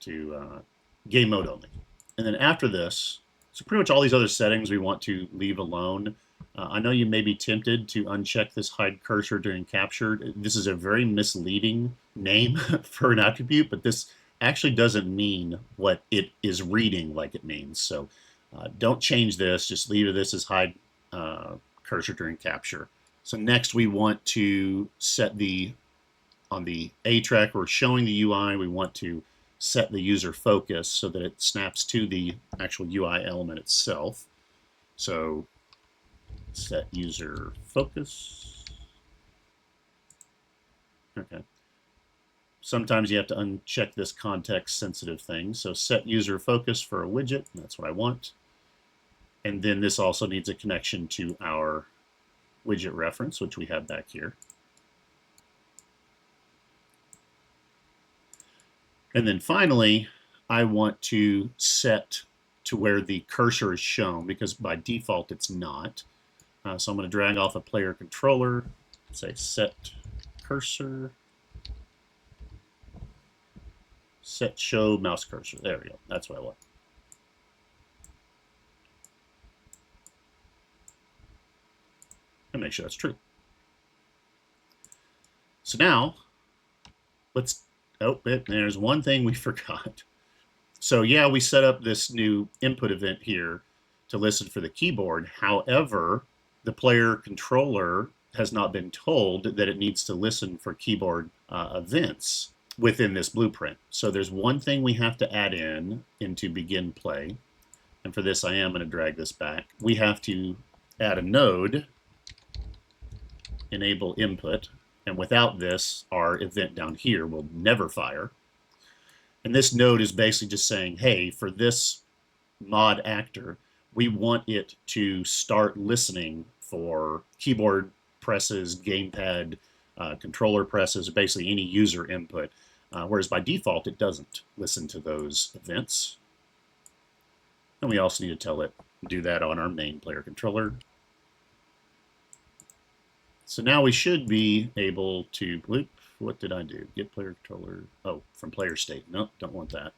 to game mode only. And then after this, so pretty much all these other settings we want to leave alone. I know you may be tempted to uncheck this hide cursor during capture. This is a very misleading name for an attribute, but this actually doesn't mean what it is reading like it means. So don't change this, just leave this as hide cursor during capture. So next we want to set on the A track we're showing the UI, we want to set the user focus so that it snaps to the actual UI element itself. So set user focus. Okay. Sometimes you have to uncheck this context sensitive thing. So set user focus for a widget. That's what I want. And then this also needs a connection to our widget reference, which we have back here. And then finally, I want to set to where the cursor is shown, because by default it's not. So I'm going to drag off a player controller, say set cursor, set show mouse cursor. There we go. That's what I want. And make sure that's true. So now, there's one thing we forgot. So yeah, we set up this new input event here to listen for the keyboard. However, the player controller has not been told that it needs to listen for keyboard events within this blueprint. So there's one thing we have to add into begin play. And for this, I am going to drag this back. We have to add a node, enable input. And without this, our event down here will never fire. And this node is basically just saying, hey, for this mod actor, we want it to start listening for keyboard presses, gamepad, controller presses, basically any user input, whereas by default, it doesn't listen to those events. And we also need to tell it do that on our main player controller. So now we should be able to, what did I do? Get player controller, oh, from player state. Nope, don't want that.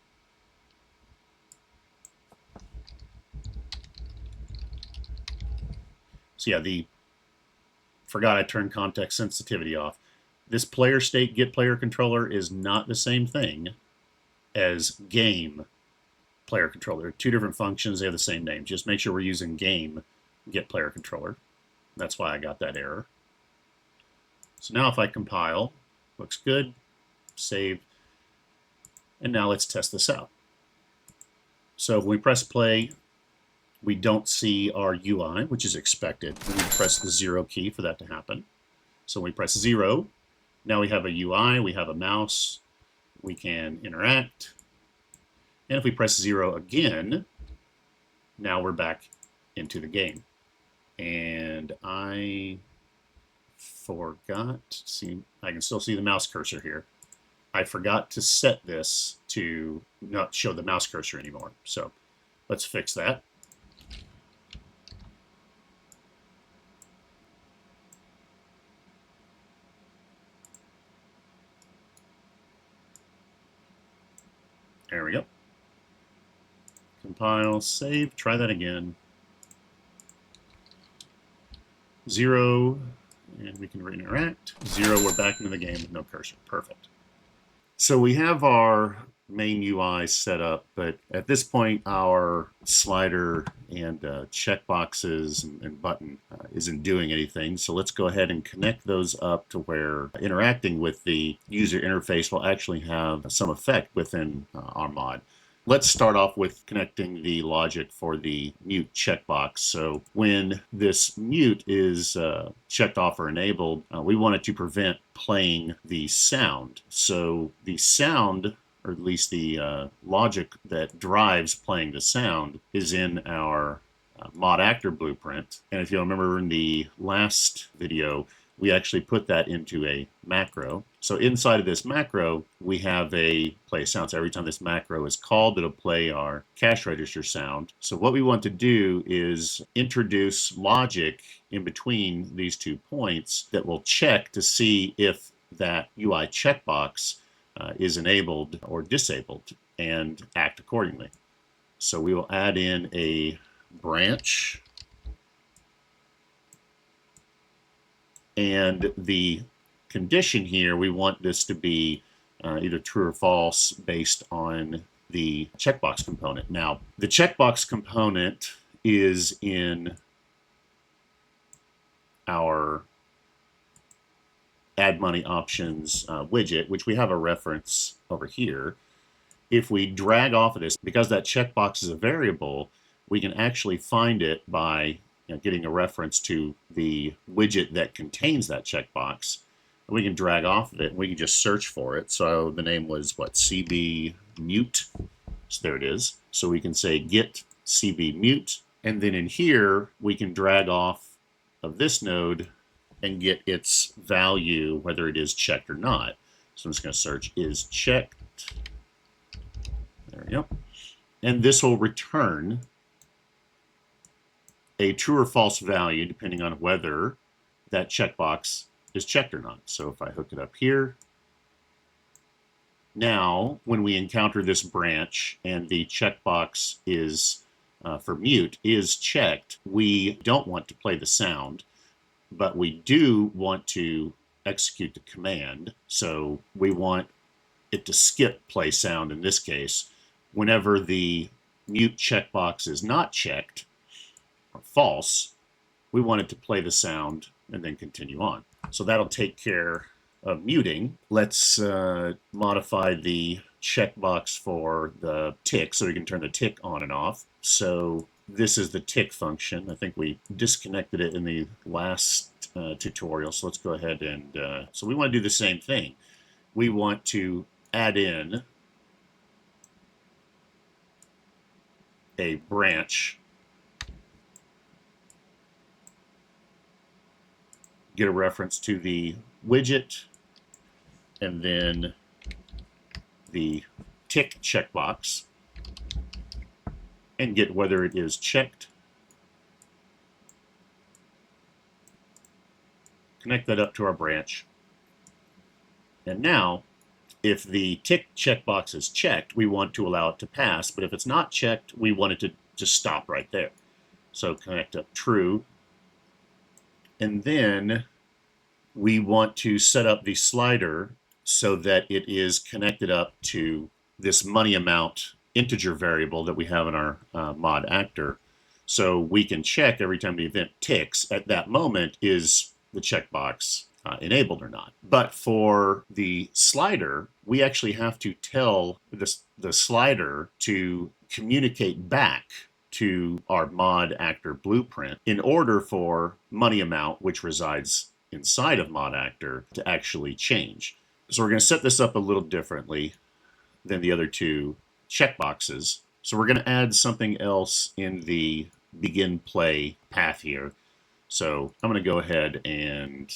So yeah, the Forgot I turned context sensitivity off. This player state get player controller is not the same thing as game player controller. They're two different functions. They have the same name. Just make sure we're using game get player controller. That's why I got that error. So now if I compile, looks good, save, and now let's test this out. So if we press play, we don't see our UI, which is expected. We press the 0 key for that to happen. So when we press 0, now we have a UI, we have a mouse, we can interact. And if we press 0 again, now we're back into the game. And I forgot, see, I can still see the mouse cursor here. I forgot to set this to not show the mouse cursor anymore. So let's fix that. There we go. Compile, save, try that again. 0, and we can reinteract. 0, we're back into the game with no cursor. Perfect. So we have our main UI set up, but at this point our slider and checkboxes and button isn't doing anything. So let's go ahead and connect those up to where interacting with the user interface will actually have some effect within our mod. Let's start off with connecting the logic for the mute checkbox. So when this mute is checked off or enabled, we want it to prevent playing the sound. So the sound, or at least the logic that drives playing the sound, is in our mod actor blueprint. And if you'll remember in the last video, we actually put that into a macro. So inside of this macro, we have a play sound. So every time this macro is called, it'll play our cash register sound. So what we want to do is introduce logic in between these 2 points that will check to see if that UI checkbox is enabled or disabled and act accordingly. So we will add in a branch, and the condition here, we want this to be either true or false based on the checkbox component. Now, the checkbox component is in our add money options widget, which we have a reference over here. If we drag off of this, because that checkbox is a variable, we can actually find it by getting a reference to the widget that contains that checkbox. And we can drag off of it, and we can just search for it. So the name was what? CB mute. So there it is. So we can say get CB mute, and then in here we can drag off of this node and get its value, whether it is checked or not. So I'm just going to search is checked. There we go. And this will return a true or false value depending on whether that checkbox is checked or not. So if I hook it up here, now when we encounter this branch and the checkbox is for mute is checked, we don't want to play the sound, but we do want to execute the command. So we want it to skip play sound in this case. Whenever the mute checkbox is not checked, or false, we want it to play the sound and then continue on. So that'll take care of muting. Let's modify the checkbox for the tick so we can turn the tick on and off. So this is the tick function. I think we disconnected it in the last tutorial. So let's go ahead and, so we want to do the same thing. We want to add in a branch, get a reference to the widget, and then the tick checkbox, and get whether it is checked. Connect that up to our branch. And now, if the tick checkbox is checked, we want to allow it to pass, but if it's not checked, we want it to just stop right there. So connect up true. And then we want to set up the slider so that it is connected up to this money amount integer variable that we have in our mod actor. So we can check every time the event ticks at that moment, is the checkbox enabled or not. But for the slider, we actually have to tell the slider to communicate back to our mod actor blueprint in order for money amount, which resides inside of mod actor, to actually change. So we're going to set this up a little differently than the other two checkboxes. So we're going to add something else in the begin play path here. So I'm going to go ahead and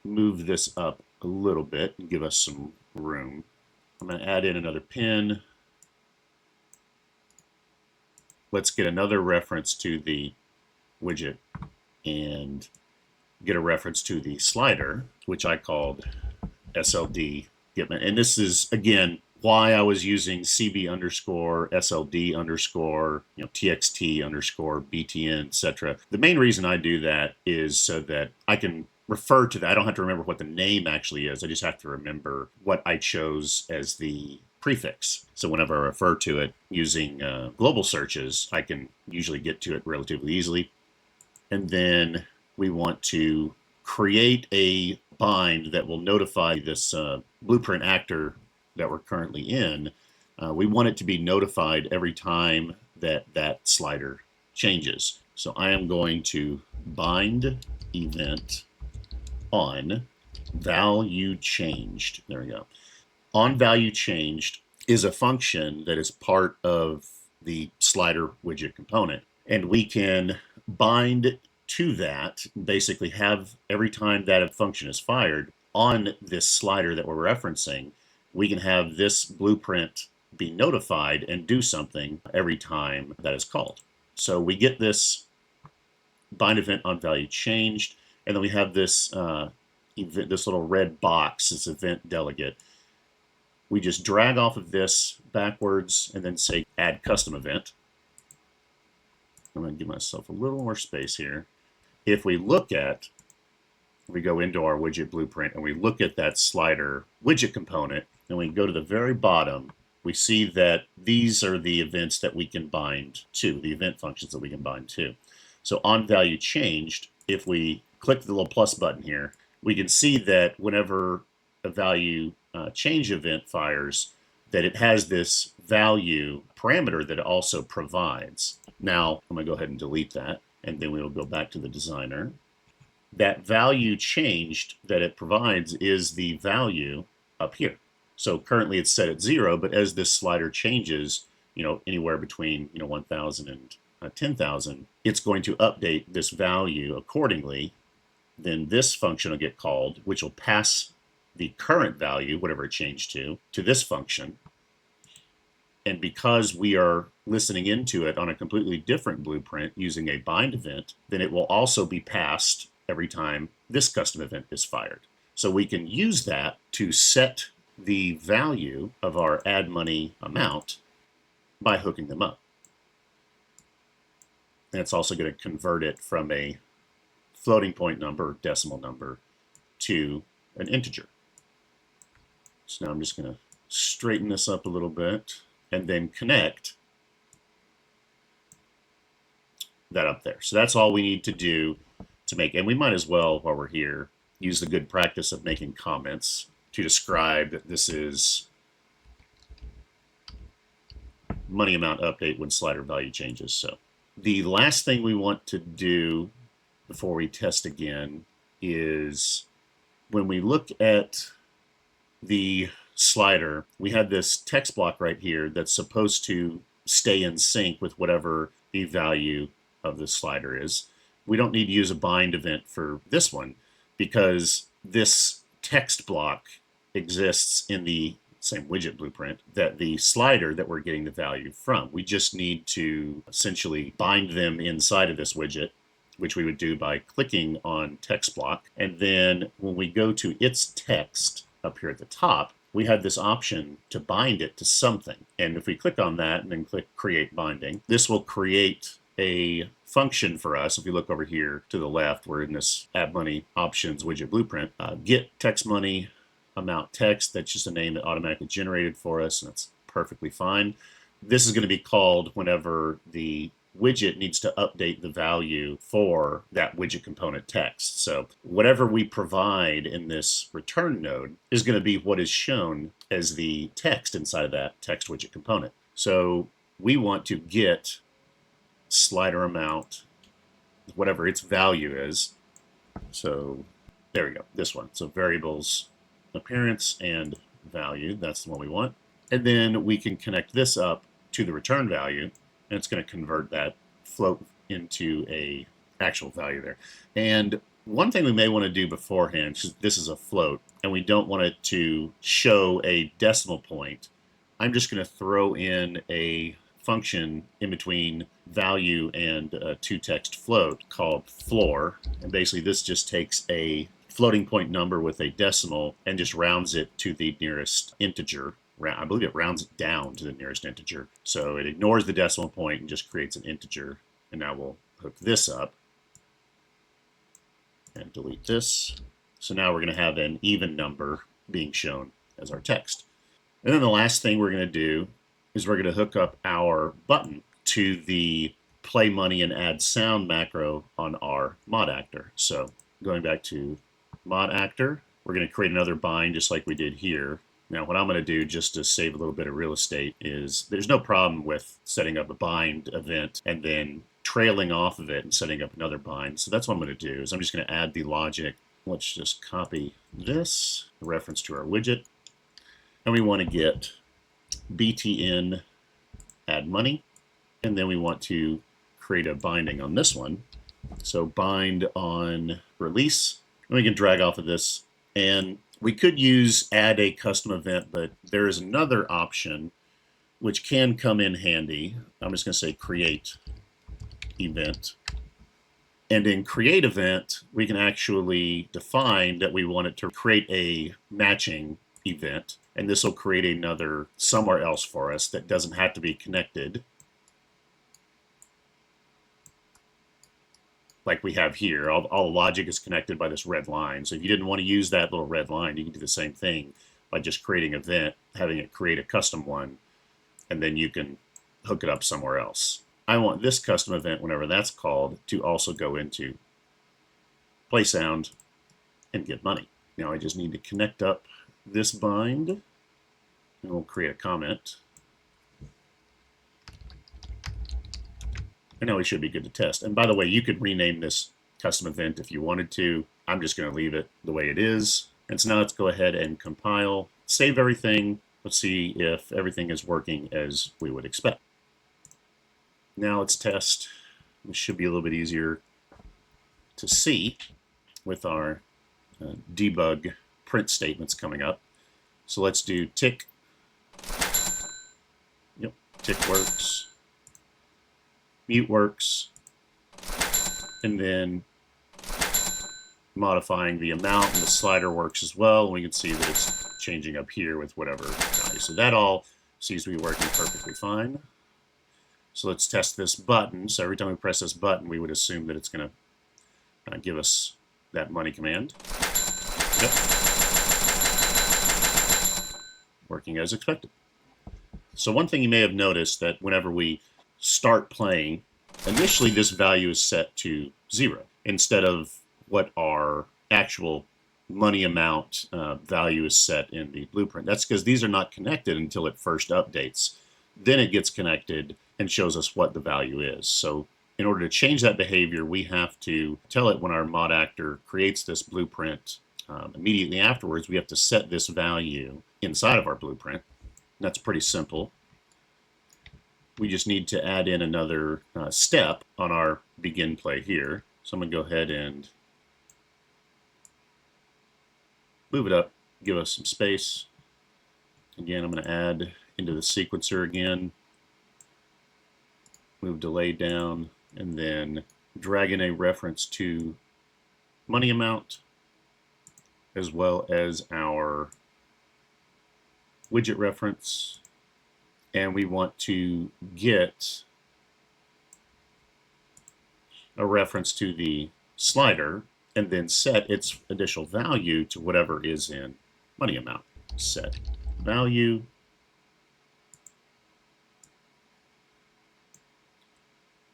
move this up a little bit and give us some room. I'm going to add in another pin. Let's get another reference to the widget and get a reference to the slider, which I called SLD Gitman. And this is, again, why I was using CB underscore, SLD underscore, TXT underscore, BTN, etc. The main reason I do that is so that I can refer to that. I don't have to remember what the name actually is. I just have to remember what I chose as the prefix. So whenever I refer to it using global searches, I can usually get to it relatively easily. And then we want to create a bind that will notify this blueprint actor that we're currently in. We want it to be notified every time that that slider changes. So I am going to bind event on value changed. There we go. On value changed is a function that is part of the slider widget component. And we can bind to that, basically have every time that function is fired on this slider that we're referencing, we can have this blueprint be notified and do something every time that is called. So we get this bind event on value changed, and then we have this this little red box, this event delegate. We just drag off of this backwards and then say add custom event. I'm going to give myself a little more space here. If we go into our widget blueprint and we look at that slider widget component, and we go to the very bottom, we see that these are the events that we can bind to, the event functions that we can bind to. So on value changed, if we click the little plus button here, we can see that whenever a value change event fires, that it has this value parameter that it also provides. Now, I'm going to go ahead and delete that, and then we will go back to the designer. That value changed that it provides is the value up here. So currently it's set at 0, but as this slider changes, anywhere between 1,000 and 10,000, it's going to update this value accordingly. Then this function will get called, which will pass the current value, whatever it changed to this function. And because we are listening into it on a completely different blueprint using a bind event, then it will also be passed every time this custom event is fired. So we can use that to set the value of our add money amount by hooking them up. And it's also going to convert it from a floating point number, decimal number, to an integer. So now I'm just going to straighten this up a little bit and then connect that up there. So that's all we need to do to make, and we might as well, while we're here, use the good practice of making comments to describe that this is money amount update when slider value changes. So the last thing we want to do before we test again is when we look at the slider, we have this text block right here that's supposed to stay in sync with whatever the value of the slider is. We don't need to use a bind event for this one because this text block exists in the same widget blueprint that the slider that we're getting the value from. We just need to essentially bind them inside of this widget, which we would do by clicking on text block. And then when we go to its text up here at the top, we have this option to bind it to something. And if we click on that and then click create binding, this will create a function for us. If we look over here to the left, we're in this Add Money Options Widget Blueprint. Get text money amount text. That's just a name that automatically generated for us, and that's perfectly fine. This is going to be called whenever the widget needs to update the value for that widget component text. So whatever we provide in this return node is going to be what is shown as the text inside of that text widget component. So we want to get slider amount, whatever its value is. So there we go, this one. So variables appearance and value, that's the one we want. And then we can connect this up to the return value, and it's going to convert that float into a actual value there. And one thing we may want to do beforehand, because this is a float and we don't want it to show a decimal point, I'm just going to throw in a function in between value and toText float called floor. And basically this just takes a floating point number with a decimal and just rounds it to the nearest integer. I believe it rounds it down to the nearest integer. So it ignores the decimal point and just creates an integer. And now we'll hook this up and delete this. So now we're going to have an even number being shown as our text. And then the last thing we're going to do is we're going to hook up our button to the play money and add sound macro on our mod actor. So going back to mod actor, we're going to create another bind just like we did here. Now what I'm going to do, just to save a little bit of real estate, is there's no problem with setting up a bind event and then trailing off of it and setting up another bind. So that's what I'm going to do, is I'm just going to add the logic. Let's just copy this, reference to our widget, and we want to get btn add money, and then we want to create a binding on this one. So bind on release, and we can drag off of this, and we could use add a custom event, but there is another option which can come in handy. I'm just going to say create event. And in create event, we can actually define that we want it to create a matching event. And this will create another somewhere else for us that doesn't have to be connected, like we have here. All the logic is connected by this red line. So if you didn't want to use that little red line, you can do the same thing by just creating an event, having it create a custom one, and then you can hook it up somewhere else. I want this custom event, whenever that's called, to also go into play sound and get money. Now I just need to connect up this bind, and we'll create a comment. And now we should be good to test. And by the way, you could rename this custom event if you wanted to. I'm just going to leave it the way it is. And so now let's go ahead and compile, save everything. Let's see if everything is working as we would expect. Now let's test. This should be a little bit easier to see with our debug print statements coming up. So let's do tick. Yep, tick works. Mute works, and then modifying the amount and the slider works as well. And we can see that it's changing up here with whatever value. So that all seems to be working perfectly fine. So let's test this button. So every time we press this button, we would assume that it's going to give us that money command. Yep. Working as expected. So one thing you may have noticed, that whenever we start playing, initially this value is set to 0 instead of what our actual money amount value is set in the blueprint. That's because these are not connected until it first updates. Then it gets connected and shows us what the value is. So in order to change that behavior, we have to tell it when our mod actor creates this blueprint. Immediately afterwards, we have to set this value inside of our blueprint. That's pretty simple. We just need to add in another step on our begin play here. So I'm going to go ahead and move it up, give us some space. Again, I'm going to add into the sequencer again, move delay down, and then drag in a reference to money amount as well as our widget reference. And we want to get a reference to the slider and then set its initial value to whatever is in money amount. Set value.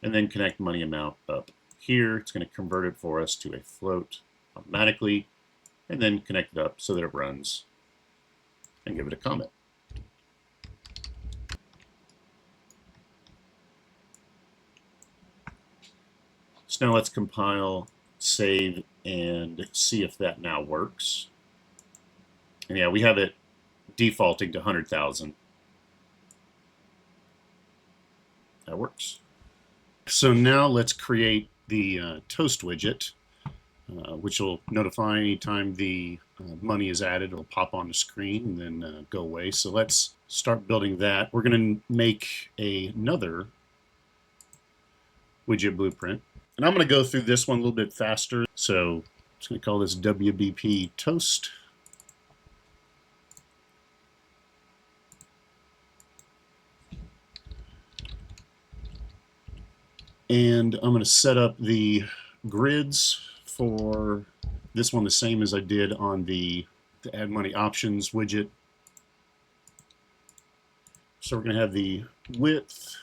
And then connect money amount up here. It's going to convert it for us to a float automatically, and then connect it up so that it runs and give it a comment. So now let's compile, save, and see if that now works. And yeah, we have it defaulting to 100,000. That works. So now let's create the Toast widget, which will notify anytime the money is added. It'll pop on the screen and then go away. So let's start building that. We're going to make another widget blueprint. And I'm going to go through this one a little bit faster. So I'm just going to call this WBP Toast. And I'm going to set up the grids for this one the same as I did on the add money options widget. So we're going to have the width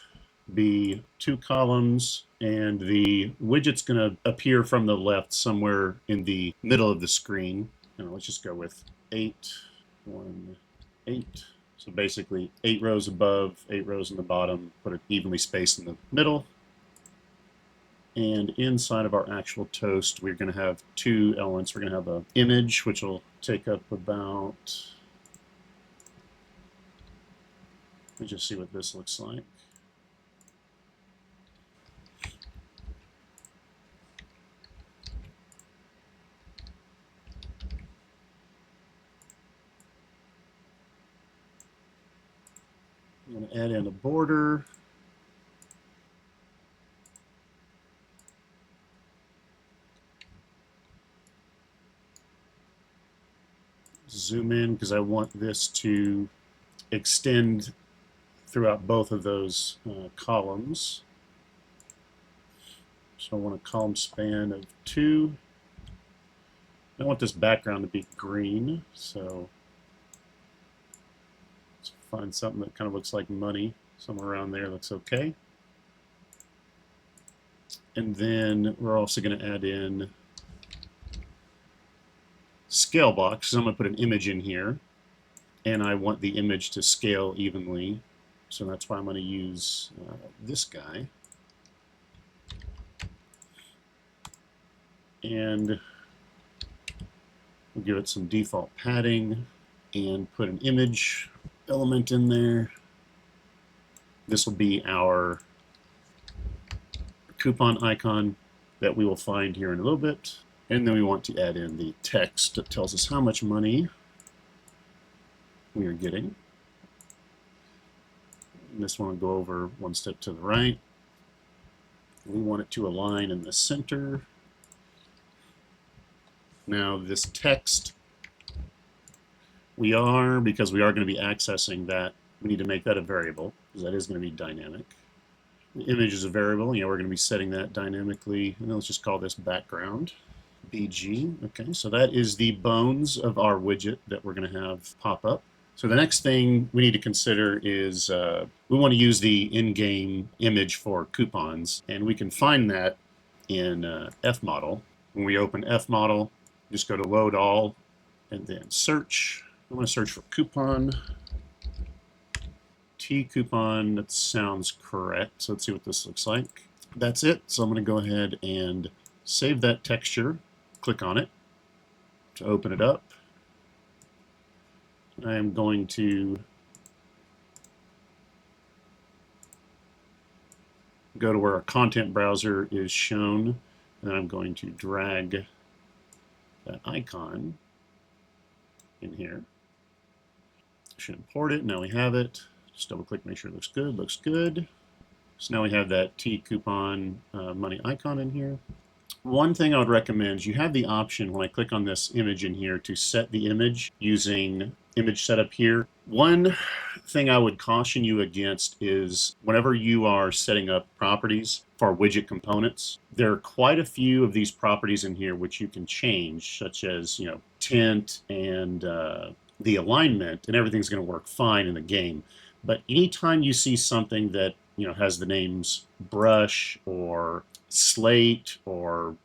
be 2 columns, and the widget's going to appear from the left somewhere in the middle of the screen. And let's just go with 8, 1, 8. So basically 8 rows above, 8 rows in the bottom, put it evenly spaced in the middle. And inside of our actual toast, we're going to have 2 elements. We're going to have an image, which will take up about, let me just see what this looks like. I'm going to add in a border. Zoom in because I want this to extend throughout both of those columns. So I want a column span of 2. I want this background to be green, so let's find something that kind of looks like money. Somewhere around there looks okay. And then we're also going to add in scale box. So I'm going to put an image in here, and I want the image to scale evenly. So that's why I'm going to use this guy. And we'll give it some default padding and put an image element in there. This will be our coupon icon that we will find here in a little bit. And then we want to add in the text that tells us how much money we are getting. And this one will go over one step to the right. We want it to align in the center. Now this text, because we are going to be accessing that, we need to make that a variable, because that is going to be dynamic. The image is a variable, we're going to be setting that dynamically, and let's just call this background. BG. Okay, so that is the bones of our widget that we're going to have pop up. So the next thing we need to consider is we want to use the in-game image for coupons, and we can find that in fModel. When we open fModel, just go to Load All, and then search. I'm going to search for coupon. T-coupon, that sounds correct. So let's see what this looks like. That's it. So I'm going to go ahead and save that texture. Click on it to open it up. I am going to go to where our content browser is shown, and I'm going to drag that icon in here. Should import it. Now we have it. Just double click, make sure it looks good. Looks good. So now we have that T-coupon money icon in here. One thing I would recommend is you have the option when I click on this image in here to set the image using image setup here. One thing I would caution you against is whenever you are setting up properties for widget components, there are quite a few of these properties in here which you can change, such as, tint and the alignment, and everything's going to work fine in the game. But anytime you see something that has the names brush or slate or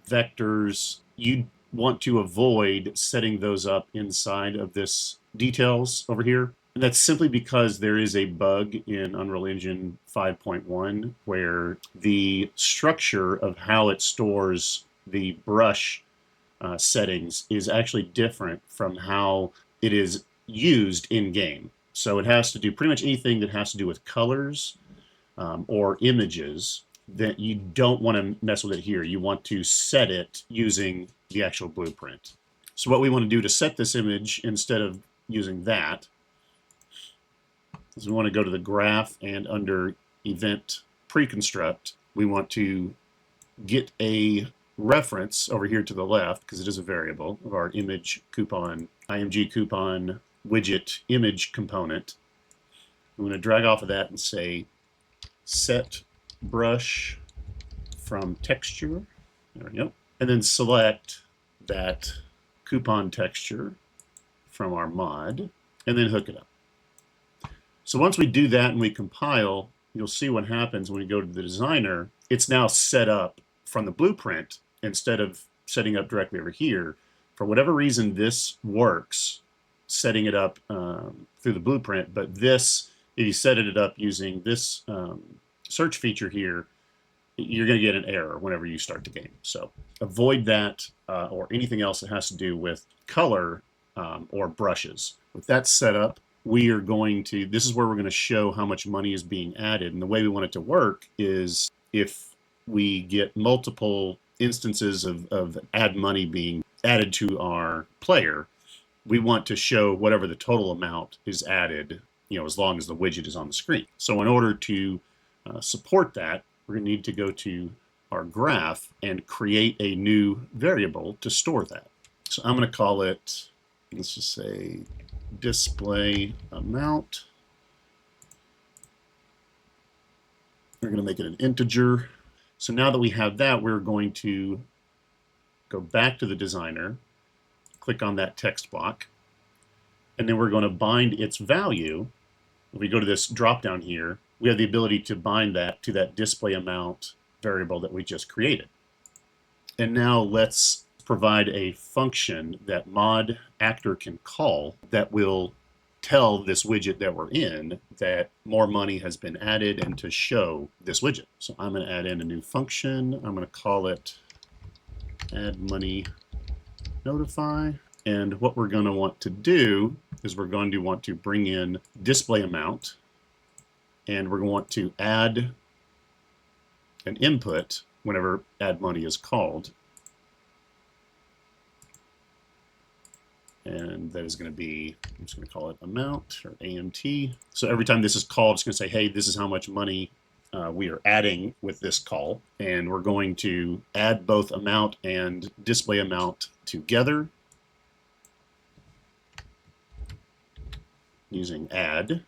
vectors, you want to avoid setting those up inside of this details over here. And that's simply because there is a bug in Unreal Engine 5.1 where the structure of how it stores the brush settings is actually different from how it is used in game. So it has to do pretty much anything that has to do with colors or images that you don't want to mess with it here. You want to set it using the actual blueprint. So what we want to do to set this image instead of using that is we want to go to the graph, and under event preconstruct, we want to get a reference over here to the left, because it is a variable, of our image coupon, img coupon widget image component. We want to drag off of that and say set brush from texture. There we go. And then select that coupon texture from our mod, and then hook it up. So once we do that and we compile, you'll see what happens when we go to the designer. It's now set up from the blueprint instead of setting up directly over here. For whatever reason, this works, setting it up through the blueprint, but this, if you set it up using this search feature here, you're going to get an error whenever you start the game. So avoid that or anything else that has to do with color or brushes. With that set up, we are going to, this is where we're going to show how much money is being added. And the way we want it to work is if we get multiple instances of add money being added to our player, we want to show whatever the total amount is added, as long as the widget is on the screen. So in order to support that, we're going to need to go to our graph and create a new variable to store that. So I'm going to call it, let's just say, display amount. We're going to make it an integer. So now that we have that, we're going to go back to the designer, click on that text block, and then we're going to bind its value. If we go to this drop down here, we have the ability to bind that to that display amount variable that we just created. And now let's provide a function that mod actor can call that will tell this widget that we're in that more money has been added and to show this widget. So I'm going to add in a new function. I'm going to call it add money notify. And what we're going to want to do is we're going to want to bring in display amount, and we're going to want to add an input whenever add money is called. And that is going to be, I'm just going to call it amount or AMT. So every time this is called, it's going to say, hey, this is how much money we are adding with this call. And we're going to add both amount and display amount together using add.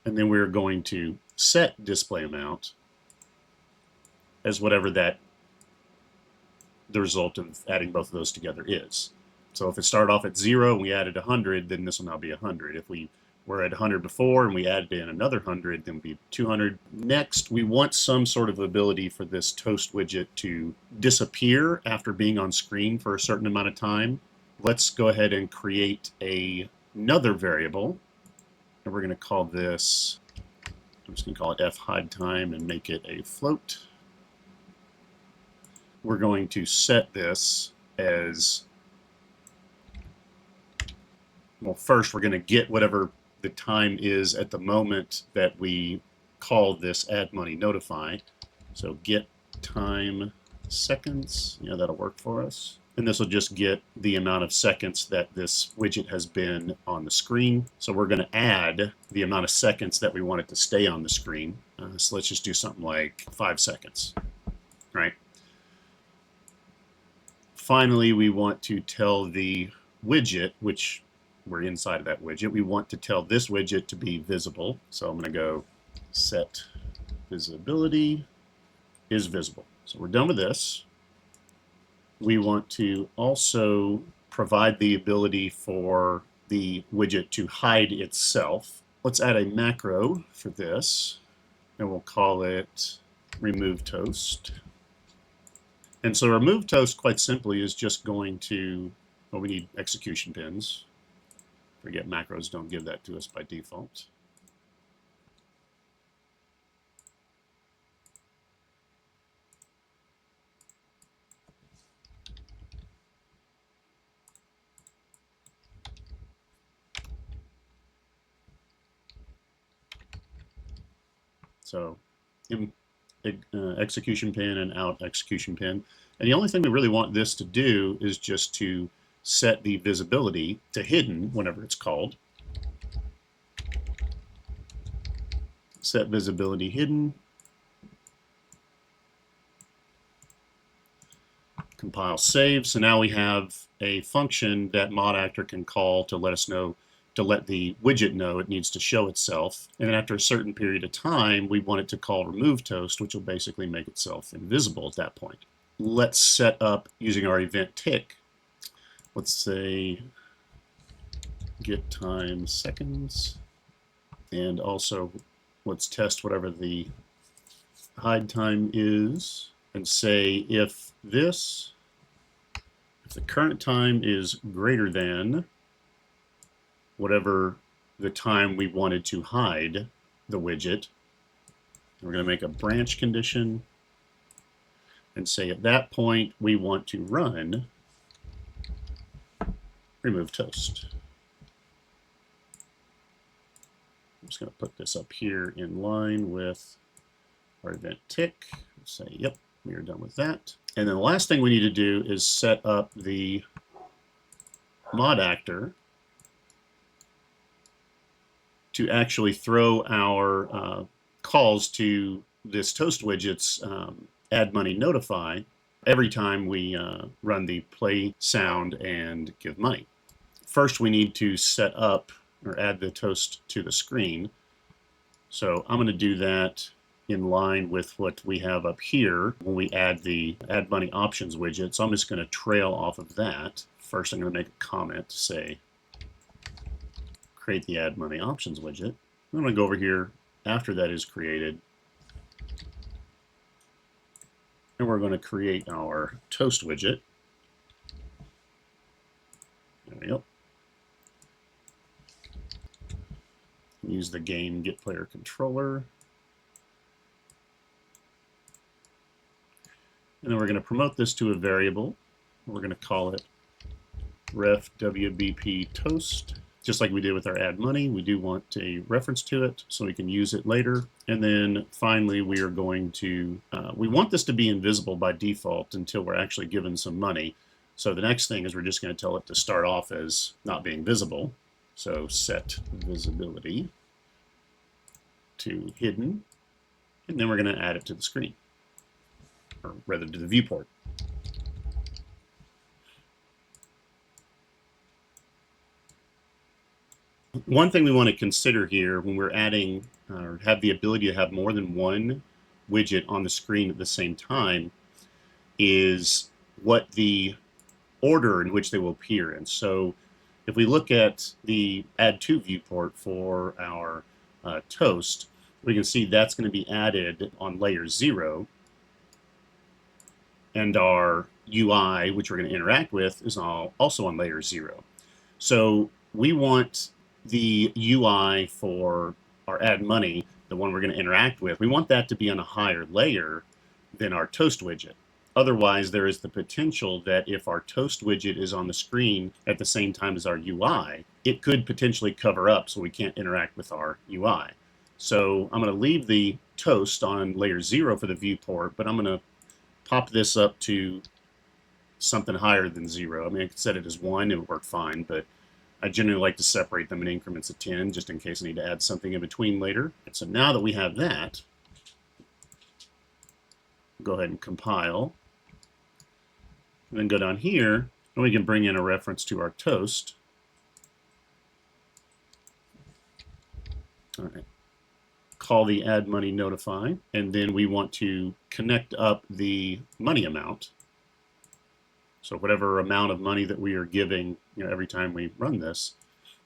And then we're going to set display amount as whatever that the result of adding both of those together is. So if it started off at 0 and we added 100, then this will now be 100. If we were at 100 before and we added in another 100, then it would be 200. Next, we want some sort of ability for this Toast widget to disappear after being on screen for a certain amount of time. Let's go ahead and create another variable, and we're going to call this, I'm just going to call it fHideTime and make it a float. We're going to set this as, well, first we're going to get whatever the time is at the moment that we call this add money notify. So get time seconds, that'll work for us. And this will just get the amount of seconds that this widget has been on the screen. So we're going to add the amount of seconds that we want it to stay on the screen. So let's just do something like 5 seconds, right? Finally, we want to tell the widget, which we're inside of that widget. We want to tell this widget to be visible. So I'm going to go set visibility is visible. So we're done with this. We want to also provide the ability for the widget to hide itself. Let's add a macro for this, and we'll call it remove toast. And so remove toast, quite simply, is just going to, well, we need execution pins. Forget macros don't give that to us by default. So execution pin and out execution pin. And the only thing we really want this to do is just to set the visibility to hidden whenever it's called. Set visibility hidden. Compile save. So now we have a function that mod actor can call to let us know, to let the widget know it needs to show itself. And then after a certain period of time, we want it to call remove toast, which will basically make itself invisible at that point. Let's set up using our event tick. Let's say get time seconds. And also let's test whatever the hide time is and say if the current time is greater than whatever the time we wanted to hide the widget, we're going to make a branch condition and say at that point we want to run remove toast. I'm just going to put this up here in line with our event tick. Say, yep, we are done with that. And then the last thing we need to do is set up the mod actor to actually throw our calls to this Toast Widget's add money notify every time we run the play sound and give money. First, we need to set up or add the toast to the screen. So I'm going to do that in line with what we have up here when we add the add money options widget. So I'm just going to trail off of that. First, I'm going to make a comment to say create the add money options widget. I'm going to go over here after that is created, and we're going to create our toast widget. There we go. Use the game get player controller. And then we're going to promote this to a variable. We're going to call it ref WBP toast. Just like we did with our add money, we do want a reference to it so we can use it later. And then finally, we are going to, we want this to be invisible by default until we're actually given some money. So the next thing is we're just going to tell it to start off as not being visible. So set visibility to hidden, and then we're going to add it to the screen, or rather to the viewport. One thing we want to consider here when we're adding or have the ability to have more than one widget on the screen at the same time is what the order in which they will appear in. So if we look at the add to viewport for our toast, we can see that's going to be added on layer 0, and our UI, which we're going to interact with, is also on layer 0. So we want the UI for our add money, the one we're going to interact with, we want that to be on a higher layer than our toast widget. Otherwise, there is the potential that if our toast widget is on the screen at the same time as our UI, it could potentially cover up so we can't interact with our UI. So I'm going to leave the toast on layer 0 for the viewport, but I'm going to pop this up to something higher than 0. I mean, I could set it as 1, it would work fine, but I generally like to separate them in increments of 10 just in case I need to add something in between later. And so now that we have that, go ahead and compile. And then go down here, and we can bring in a reference to our toast. All right. Call the add money notify, and then we want to connect up the money amount. So whatever amount of money that we are giving, every time we run this,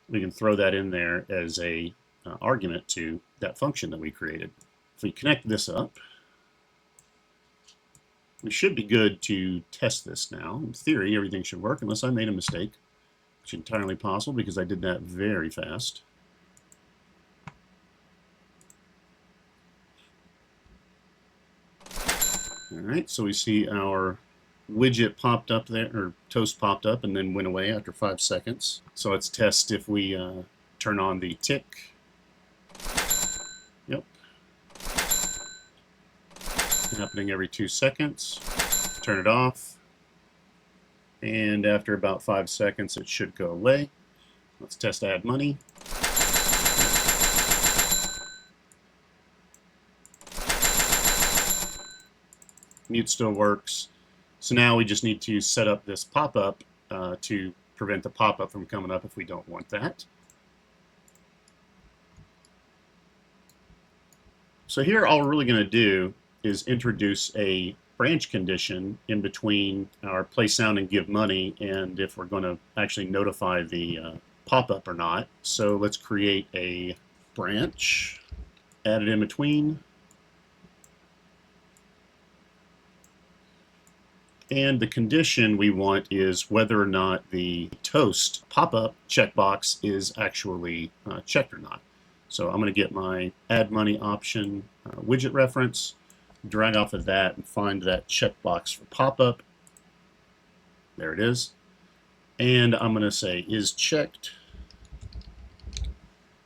we can throw that in there as a argument to that function that we created. If we connect this up, we should be good to test this now. In theory, everything should work unless I made a mistake, which is entirely possible because I did that very fast. All right, so we see our widget popped up there, or toast popped up and then went away after 5 seconds. So let's test if we turn on the tick. Yep. Happening every 2 seconds. Turn it off. And after about 5 seconds, it should go away. Let's test add money. Mute still works. So now we just need to set up this pop-up to prevent the pop-up from coming up if we don't want that. So here all we're really going to do is introduce a branch condition in between our play sound and give money and if we're going to actually notify the pop-up or not. So let's create a branch, add it in between. And the condition we want is whether or not the toast pop-up checkbox is actually checked or not. So I'm going to get my add money option widget reference, drag off of that and find that checkbox for pop-up. There it is. And I'm going to say is checked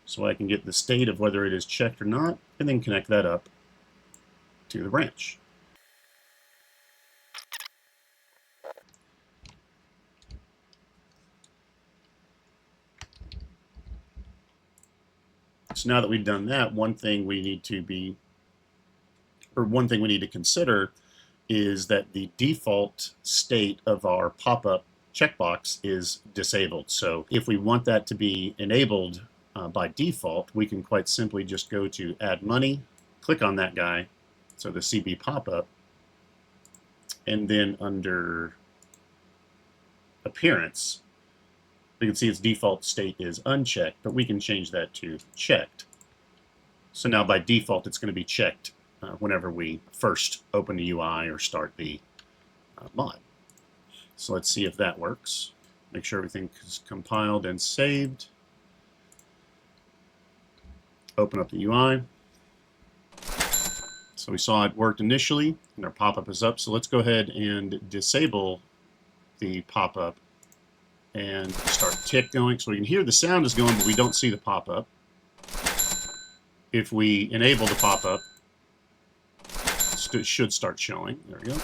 so I can get the state of whether it is checked or not and then connect that up to the branch. So now that we've done that, one thing we need to consider is that the default state of our pop-up checkbox is disabled. So if we want that to be enabled by default, we can quite simply just go to add money, click on that guy, so the CB pop-up, and then under appearance, we can see its default state is unchecked, but we can change that to checked. So now by default, it's going to be checked whenever we first open the UI or start the mod. So let's see if that works. Make sure everything is compiled and saved. Open up the UI. So we saw it worked initially, and our pop-up is up. So let's go ahead and disable the pop-up and start tick going. So we can hear the sound is going, but we don't see the pop-up. If we enable the pop-up, it should start showing. There we go.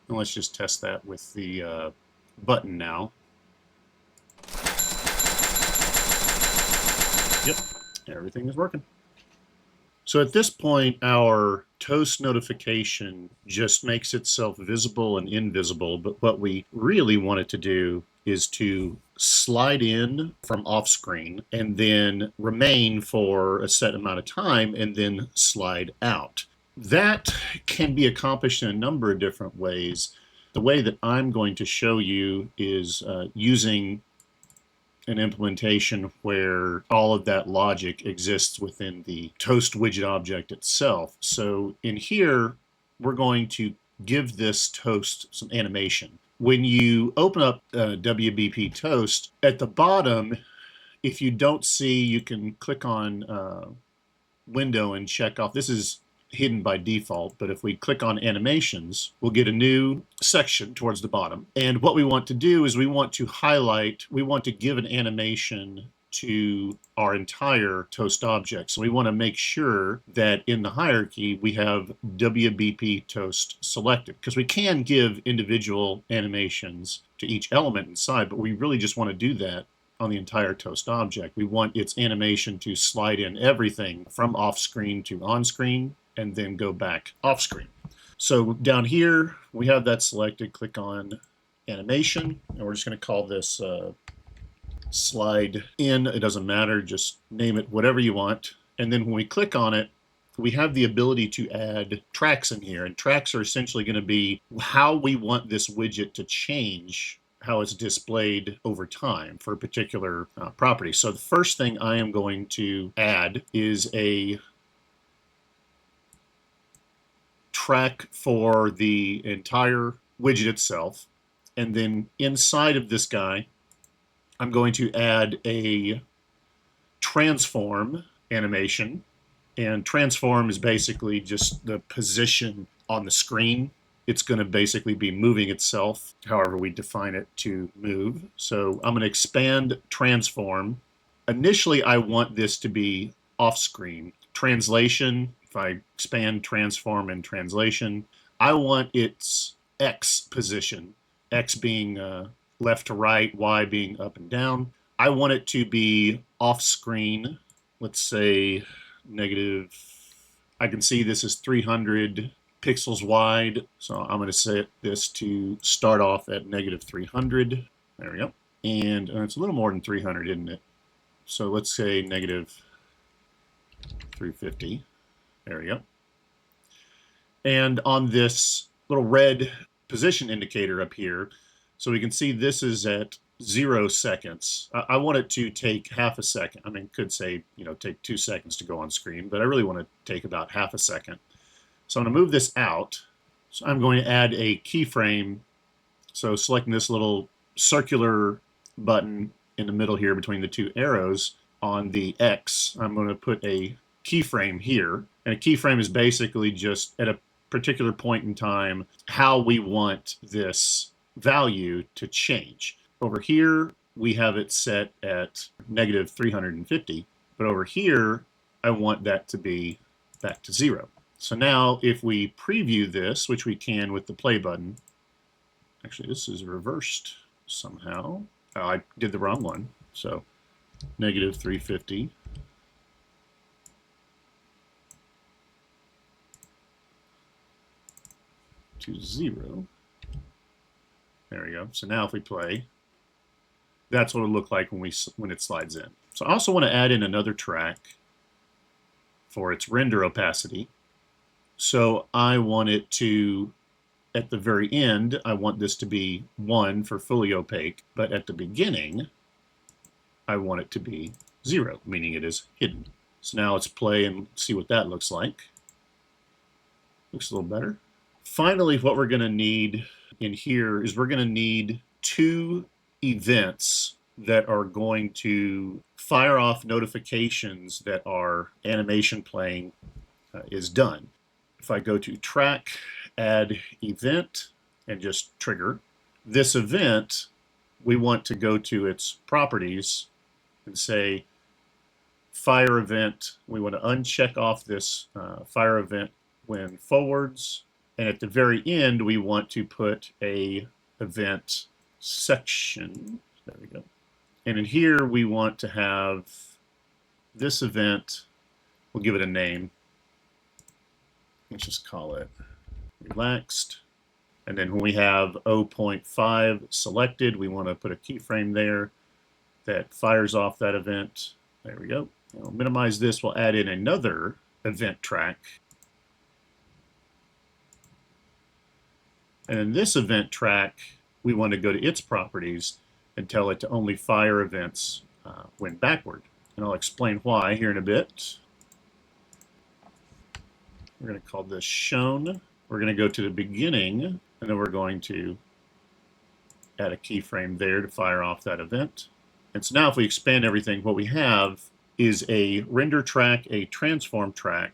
And let's just test that with the button now. Yep, everything is working. So at this point, our toast notification just makes itself visible and invisible, but what we really want it to do is to slide in from off screen and then remain for a set amount of time and then slide out. That can be accomplished in a number of different ways. The way that I'm going to show you is using an implementation where all of that logic exists within the Toast widget object itself. So in here, we're going to give this toast some animation. When you open up WBP Toast, at the bottom, if you don't see, you can click on window and check off. This is hidden by default, but if we click on animations, we'll get a new section towards the bottom. And what we want to do is we want to give an animation to our entire Toast object. So we want to make sure that in the hierarchy we have WBP Toast selected, because we can give individual animations to each element inside, but we really just want to do that on the entire Toast object. We want its animation to slide in everything from off screen to on screen and then go back off screen. So down here, we have that selected. Click on animation, and we're just going to call this slide in. It doesn't matter, just name it whatever you want. And then when we click on it, we have the ability to add tracks in here, and tracks are essentially going to be how we want this widget to change, how it's displayed over time for a particular property. So the first thing I am going to add is a track for the entire widget itself, and then inside of this guy I'm going to add a transform animation, and transform is basically just the position on the screen. It's going to basically be moving itself however we define it to move. So I'm going to expand transform. Initially I want this to be off screen. Translation, if I expand transform and translation, I want its X position, X being left to right, Y being up and down. I want it to be off screen. Let's say negative, I can see this is 300 pixels wide, so I'm going to set this to start off at negative 300. There we go. And it's a little more than 300, isn't it? So let's say negative 350. There we go. And on this little red position indicator up here, so we can see this is at 0 seconds. I want it to take half a second. I mean, could say, take 2 seconds to go on screen, but I really want to take about half a second. So I'm going to move this out. So I'm going to add a keyframe. So selecting this little circular button in the middle here between the two arrows on the X, I'm going to put a keyframe here. And a keyframe is basically just at a particular point in time how we want this value to change. Over here we have it set at negative 350, but over here I want that to be back to 0. So now if we preview this, which we can with the play button, actually this is reversed somehow. Oh, I did the wrong one. So negative 350 to 0. There we go. So now if we play, that's what it'll look like when it slides in. So I also want to add in another track for its render opacity. So I want it to, at the very end, I want this to be 1 for fully opaque, but at the beginning, I want it to be 0, meaning it is hidden. So now let's play and see what that looks like. Looks a little better. Finally, what we're going to need in here is we're going to need 2 events that are going to fire off notifications that our animation playing is done. If I go to track, add event, and just trigger, this event, we want to go to its properties and say fire event. We want to uncheck off this fire event when forwards, and at the very end we want to put a event section. There we go. And in here we want to have this event, we'll give it a name. Let's just call it relaxed. And then when we have 0.5 selected, we want to put a keyframe there that fires off that event. There we go. We'll minimize this. We'll add in another event track. And in this event track, we want to go to its properties and tell it to only fire events when backward. And I'll explain why here in a bit. We're going to call this shown. We're going to go to the beginning, and then we're going to add a keyframe there to fire off that event. And so now if we expand everything, what we have is a render track, a transform track,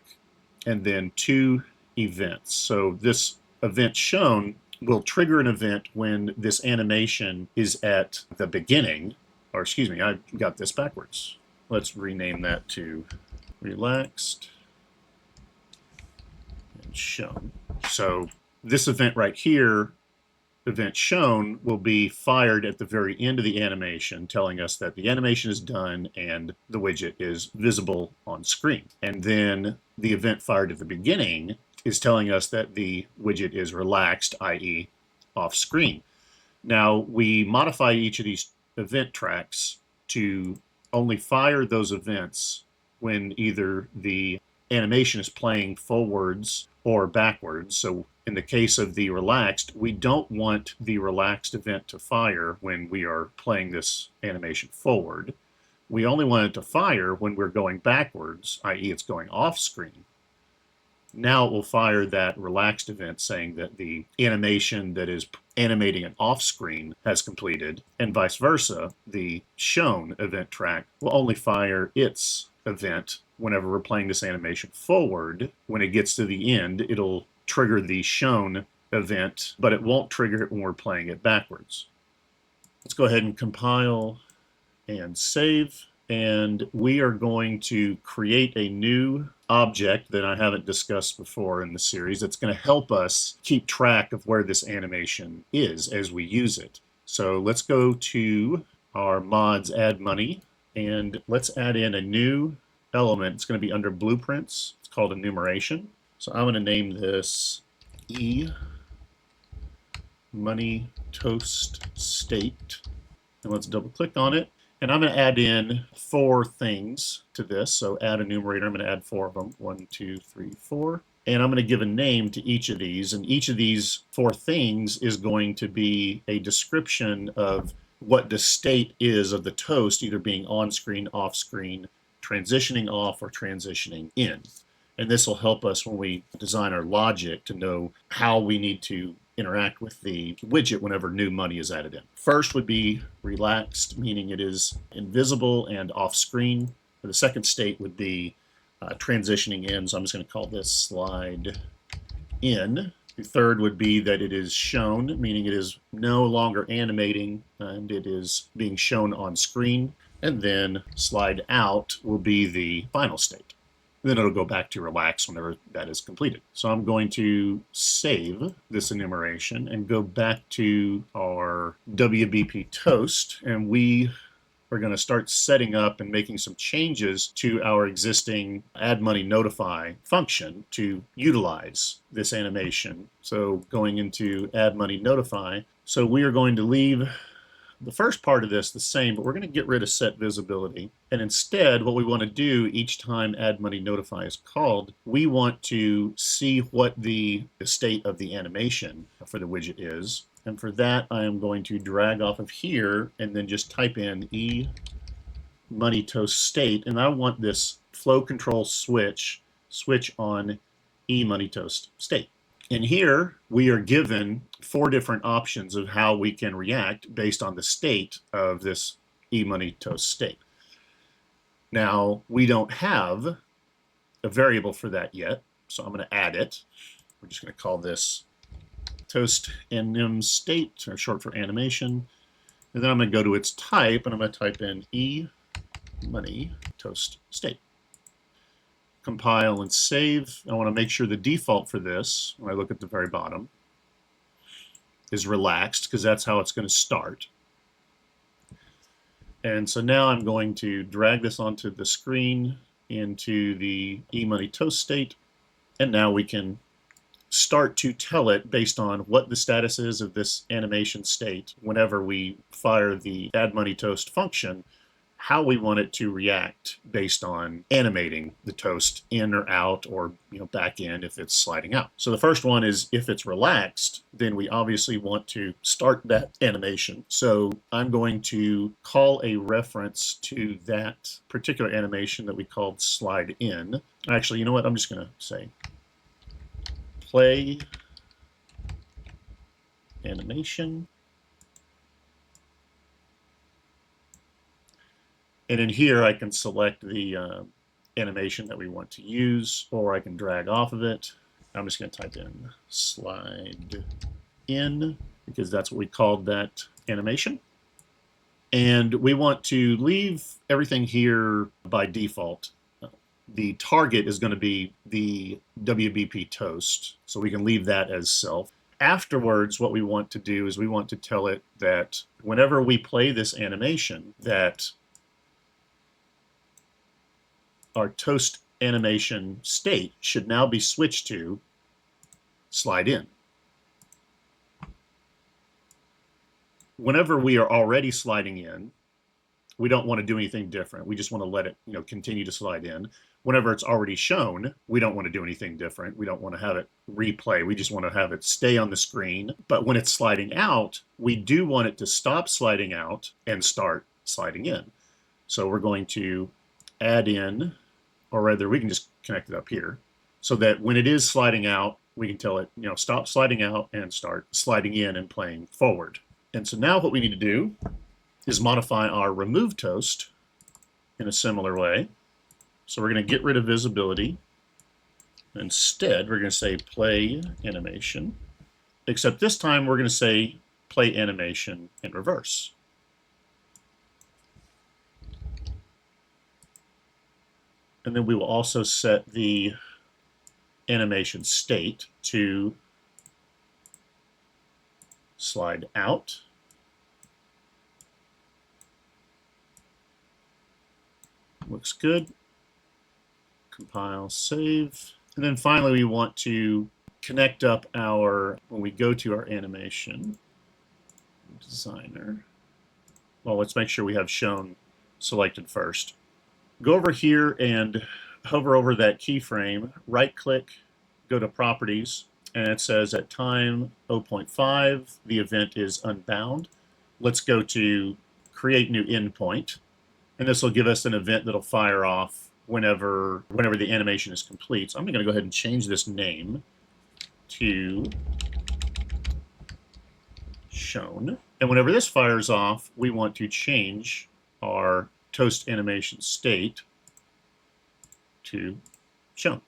and then 2 events. So this event shown will trigger an event when this animation is at the beginning, or excuse me, I got this backwards. Let's rename that to relaxed and shown. So this event right here, event shown, will be fired at the very end of the animation, telling us that the animation is done and the widget is visible on screen. And then the event fired at the beginning is telling us that the widget is relaxed, i.e. off screen. Now, we modify each of these event tracks to only fire those events when either the animation is playing forwards or backwards. So in the case of the relaxed, we don't want the relaxed event to fire when we are playing this animation forward. We only want it to fire when we're going backwards, i.e. it's going off screen. Now it will fire that relaxed event saying that the animation that is animating it off screen has completed, and vice versa. The shown event track will only fire its event whenever we're playing this animation forward. When it gets to the end, it'll trigger the shown event, but it won't trigger it when we're playing it backwards. Let's go ahead and compile and save. And we are going to create a new object that I haven't discussed before in the series that's going to help us keep track of where this animation is as we use it. So let's go to our mods add money, and let's add in a new element. It's going to be under blueprints. It's called enumeration. So I'm going to name this E money toast state, and let's double click on it. And I'm going to add in 4 things to this. So add enumerator, I'm going to add 4 of them. 1, 2, 3, 4. And I'm going to give a name to each of these. And each of these 4 things is going to be a description of what the state is of the toast, either being on screen, off screen, transitioning off, or transitioning in. And this will help us when we design our logic to know how we need to interact with the widget whenever new money is added in. First would be relaxed, meaning it is invisible and off screen. The second state would be transitioning in, so I'm just going to call this slide in. The third would be that it is shown, meaning it is no longer animating and it is being shown on screen. And then slide out will be the final state. Then it'll go back to relax whenever that is completed. So I'm going to save this enumeration and go back to our WBP toast, and we are going to start setting up and making some changes to our existing add money notify function to utilize this animation. So going into add money notify, so we are going to leave the first part of this the same, but we're going to get rid of set visibility. And instead, what we want to do each time add money notify is called, we want to see what the state of the animation for the widget is. And for that, I am going to drag off of here and then just type in E money toast state. And I want this flow control switch on E money toast state. And here we are given 4 different options of how we can react based on the state of this eMoney toast state. Now, we don't have a variable for that yet, so I'm going to add it. We're just going to call this toast anim state, or short for animation. And then I'm going to go to its type, and I'm going to type in eMoney toast state. Compile and save. I want to make sure the default for this, when I look at the very bottom, is relaxed, because that's how it's going to start. And so now I'm going to drag this onto the screen into the eMoney toast state, and now we can start to tell it based on what the status is of this animation state whenever we fire the add money toast function, how we want it to react based on animating the toast in or out, or back in if it's sliding out. So the first one is if it's relaxed, then we obviously want to start that animation. So I'm going to call a reference to that particular animation that we called slide in. Actually, you know what? I'm just going to say play animation. And in here, I can select the animation that we want to use, or I can drag off of it. I'm just going to type in slide in, because that's what we called that animation. And we want to leave everything here by default. The target is going to be the WBP toast, so we can leave that as self. Afterwards, what we want to do is we want to tell it that whenever we play this animation, that our toast animation state should now be switched to slide in. whenever we are already sliding in, we don't want to do anything different. We just want to let it, continue to slide in. Whenever it's already shown, we don't want to do anything different. We don't want to have it replay. We just want to have it stay on the screen. But when it's sliding out, we do want it to stop sliding out and start sliding in. So we're going to add in, or rather we can just connect it up here, so that when it is sliding out, we can tell it, stop sliding out and start sliding in and playing forward. And so now what we need to do is modify our remove toast in a similar way. So we're going to get rid of visibility. Instead, we're going to say play animation, except this time we're going to say play animation in reverse. And then we will also set the animation state to slide out. Looks good. Compile, save. And then finally we want to connect up when we go to our animation designer. Well, let's make sure we have shown selected first. Go over here and hover over that keyframe, right click, go to properties, and it says at time 0.5 the event is unbound. Let's go to create new endpoint, and this will give us an event that'll fire off whenever the animation is complete. So I'm going to go ahead and change this name to shown, and whenever this fires off, we want to change our toast animation state to shown.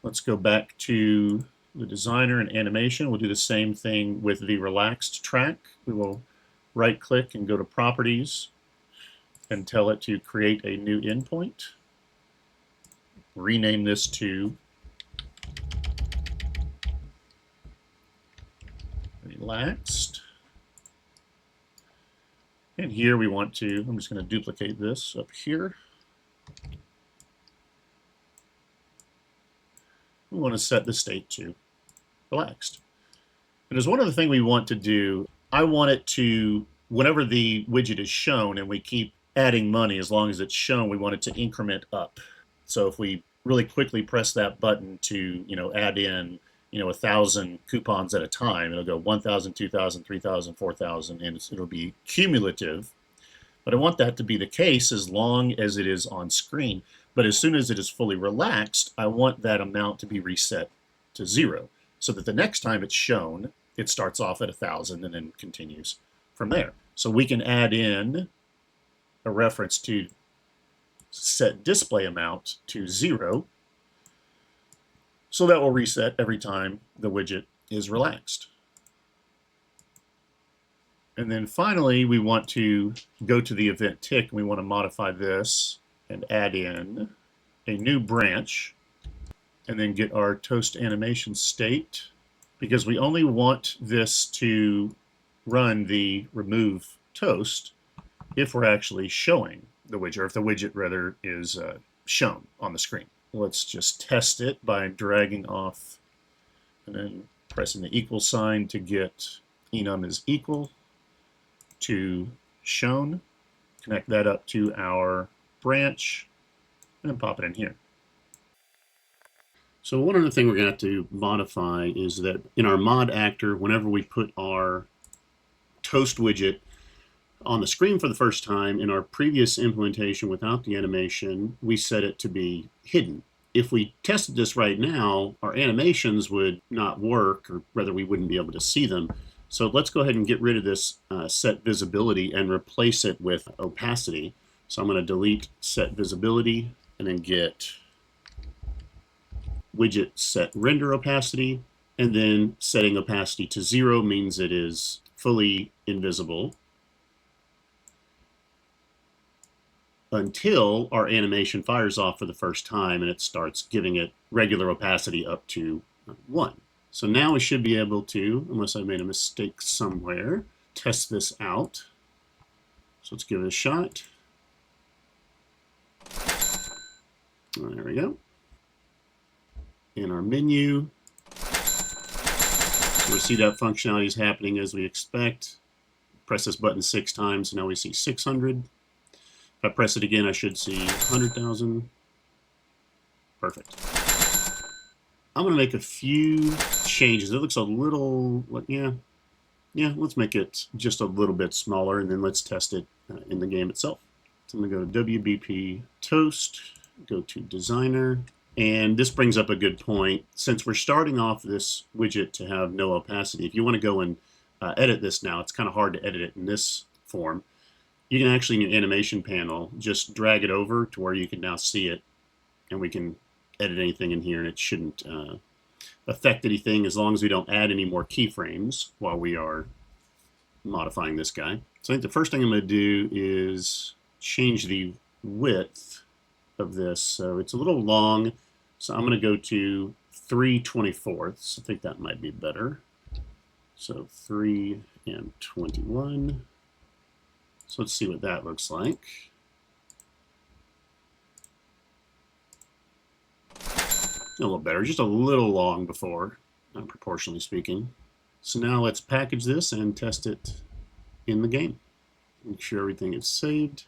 Let's go back to the designer and animation. We'll do the same thing with the relaxed track. We will right click and go to properties and tell it to create a new endpoint. Rename this to relaxed. And here we want to, I'm just going to duplicate this up here. We want to set the state to relaxed. And there's one other thing we want to do. I want it to, whenever the widget is shown and we keep adding money, as long as it's shown, we want it to increment up. So if we really quickly press that button to, add in, 1,000 coupons at a time, it'll go 1,000, 2,000, 3,000, 4,000, and it'll be cumulative. But I want that to be the case as long as it is on screen. But as soon as it is fully relaxed, I want that amount to be reset to 0, so that the next time it's shown, it starts off at 1,000 and then continues from there. So we can add in a reference to set display amount to 0, so that will reset every time the widget is relaxed. And then finally, we want to go to the event tick, and we want to modify this and add in a new branch, and then get our toast animation state, because we only want this to run the remove toast if we're actually showing the widget, or if the widget rather is shown on the screen. Let's just test it by dragging off and then pressing the equal sign to get enum is equal to shown. Connect that up to our branch and then pop it in here. So one other thing we're going to have to modify is that in our mod actor, whenever we put our toast widget on the screen for the first time, in our previous implementation without the animation, we set it to be hidden. If we tested this right now, our animations would not work, or rather we wouldn't be able to see them. So let's go ahead and get rid of this set visibility and replace it with opacity. So I'm going to delete set visibility and then get widget set render opacity, and then setting opacity to 0 means it is fully invisible until our animation fires off for the first time and it starts giving it regular opacity up to 1. So now we should be able to, unless I made a mistake somewhere, test this out. So let's give it a shot. There we go. In our menu, we'll see that functionality is happening as we expect. press this button 6 times, and now we see 600. If I press it again, I should see 100,000. Perfect. I'm going to make a few changes. It looks a little, yeah, let's make it just a little bit smaller, and then let's test it in the game itself. So I'm going to go to WBP Toast, go to Designer, and this brings up a good point. Since we're starting off this widget to have no opacity, if you want to go and edit this now, it's kind of hard to edit it in this form. You can actually, in your animation panel, just drag it over to where you can now see it, and we can edit anything in here, and it shouldn't affect anything as long as we don't add any more keyframes while we are modifying this guy. So I think the first thing I'm going to do is change the width of this. So it's a little long, so I'm going to go to 3/24. I think that might be better. So 3 and 21. So let's see what that looks like. A little better, just a little long before, proportionally speaking. So now let's package this and test it in the game. Make sure everything is saved.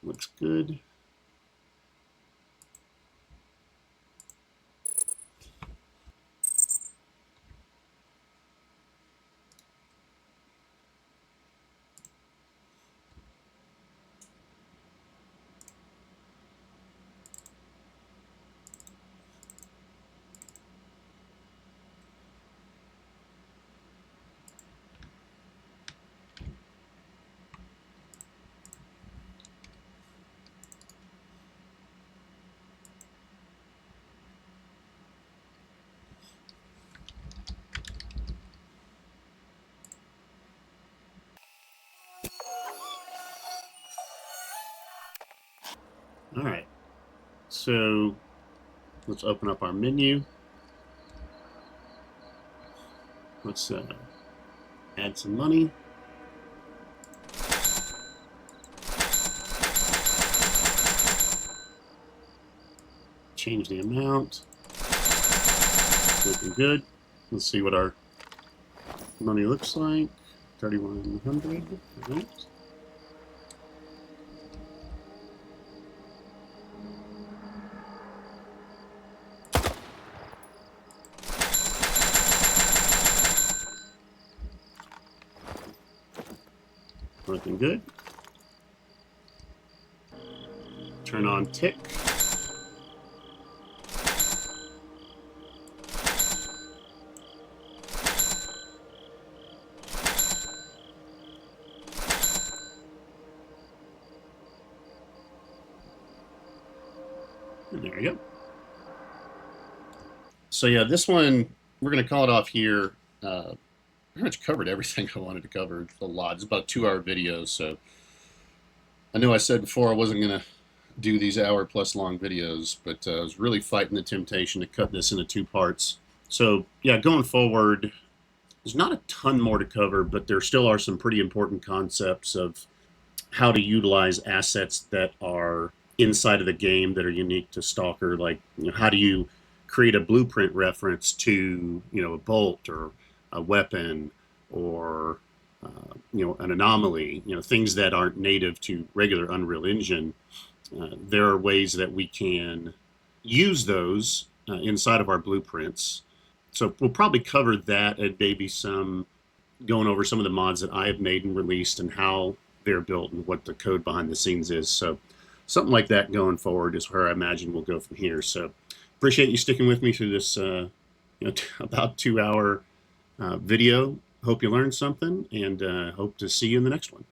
Looks good. All right, so let's open up our menu. Let's add some money. Change the amount. Looking good. Let's see what our money looks like. 3,100. All right. Looking good. Turn on tick. And there we go. So yeah, this one, we're going to call it off here. Pretty much covered everything I wanted to cover. A lot. It's about a 2-hour video, so I know I said before I wasn't going to do these hour-plus long videos, but I was really fighting the temptation to cut this into 2 parts. So yeah, going forward, there's not a ton more to cover, but there still are some pretty important concepts of how to utilize assets that are inside of the game that are unique to Stalker. Like, how do you create a blueprint reference to, a bolt or a weapon or an anomaly, things that aren't native to regular Unreal Engine. There are ways that we can use those inside of our blueprints. So we'll probably cover that and maybe going over some of the mods that I have made and released and how they're built and what the code behind the scenes is. So something like that going forward is where I imagine we'll go from here. So appreciate you sticking with me through this about 2-hour video. Hope you learned something, and hope to see you in the next one.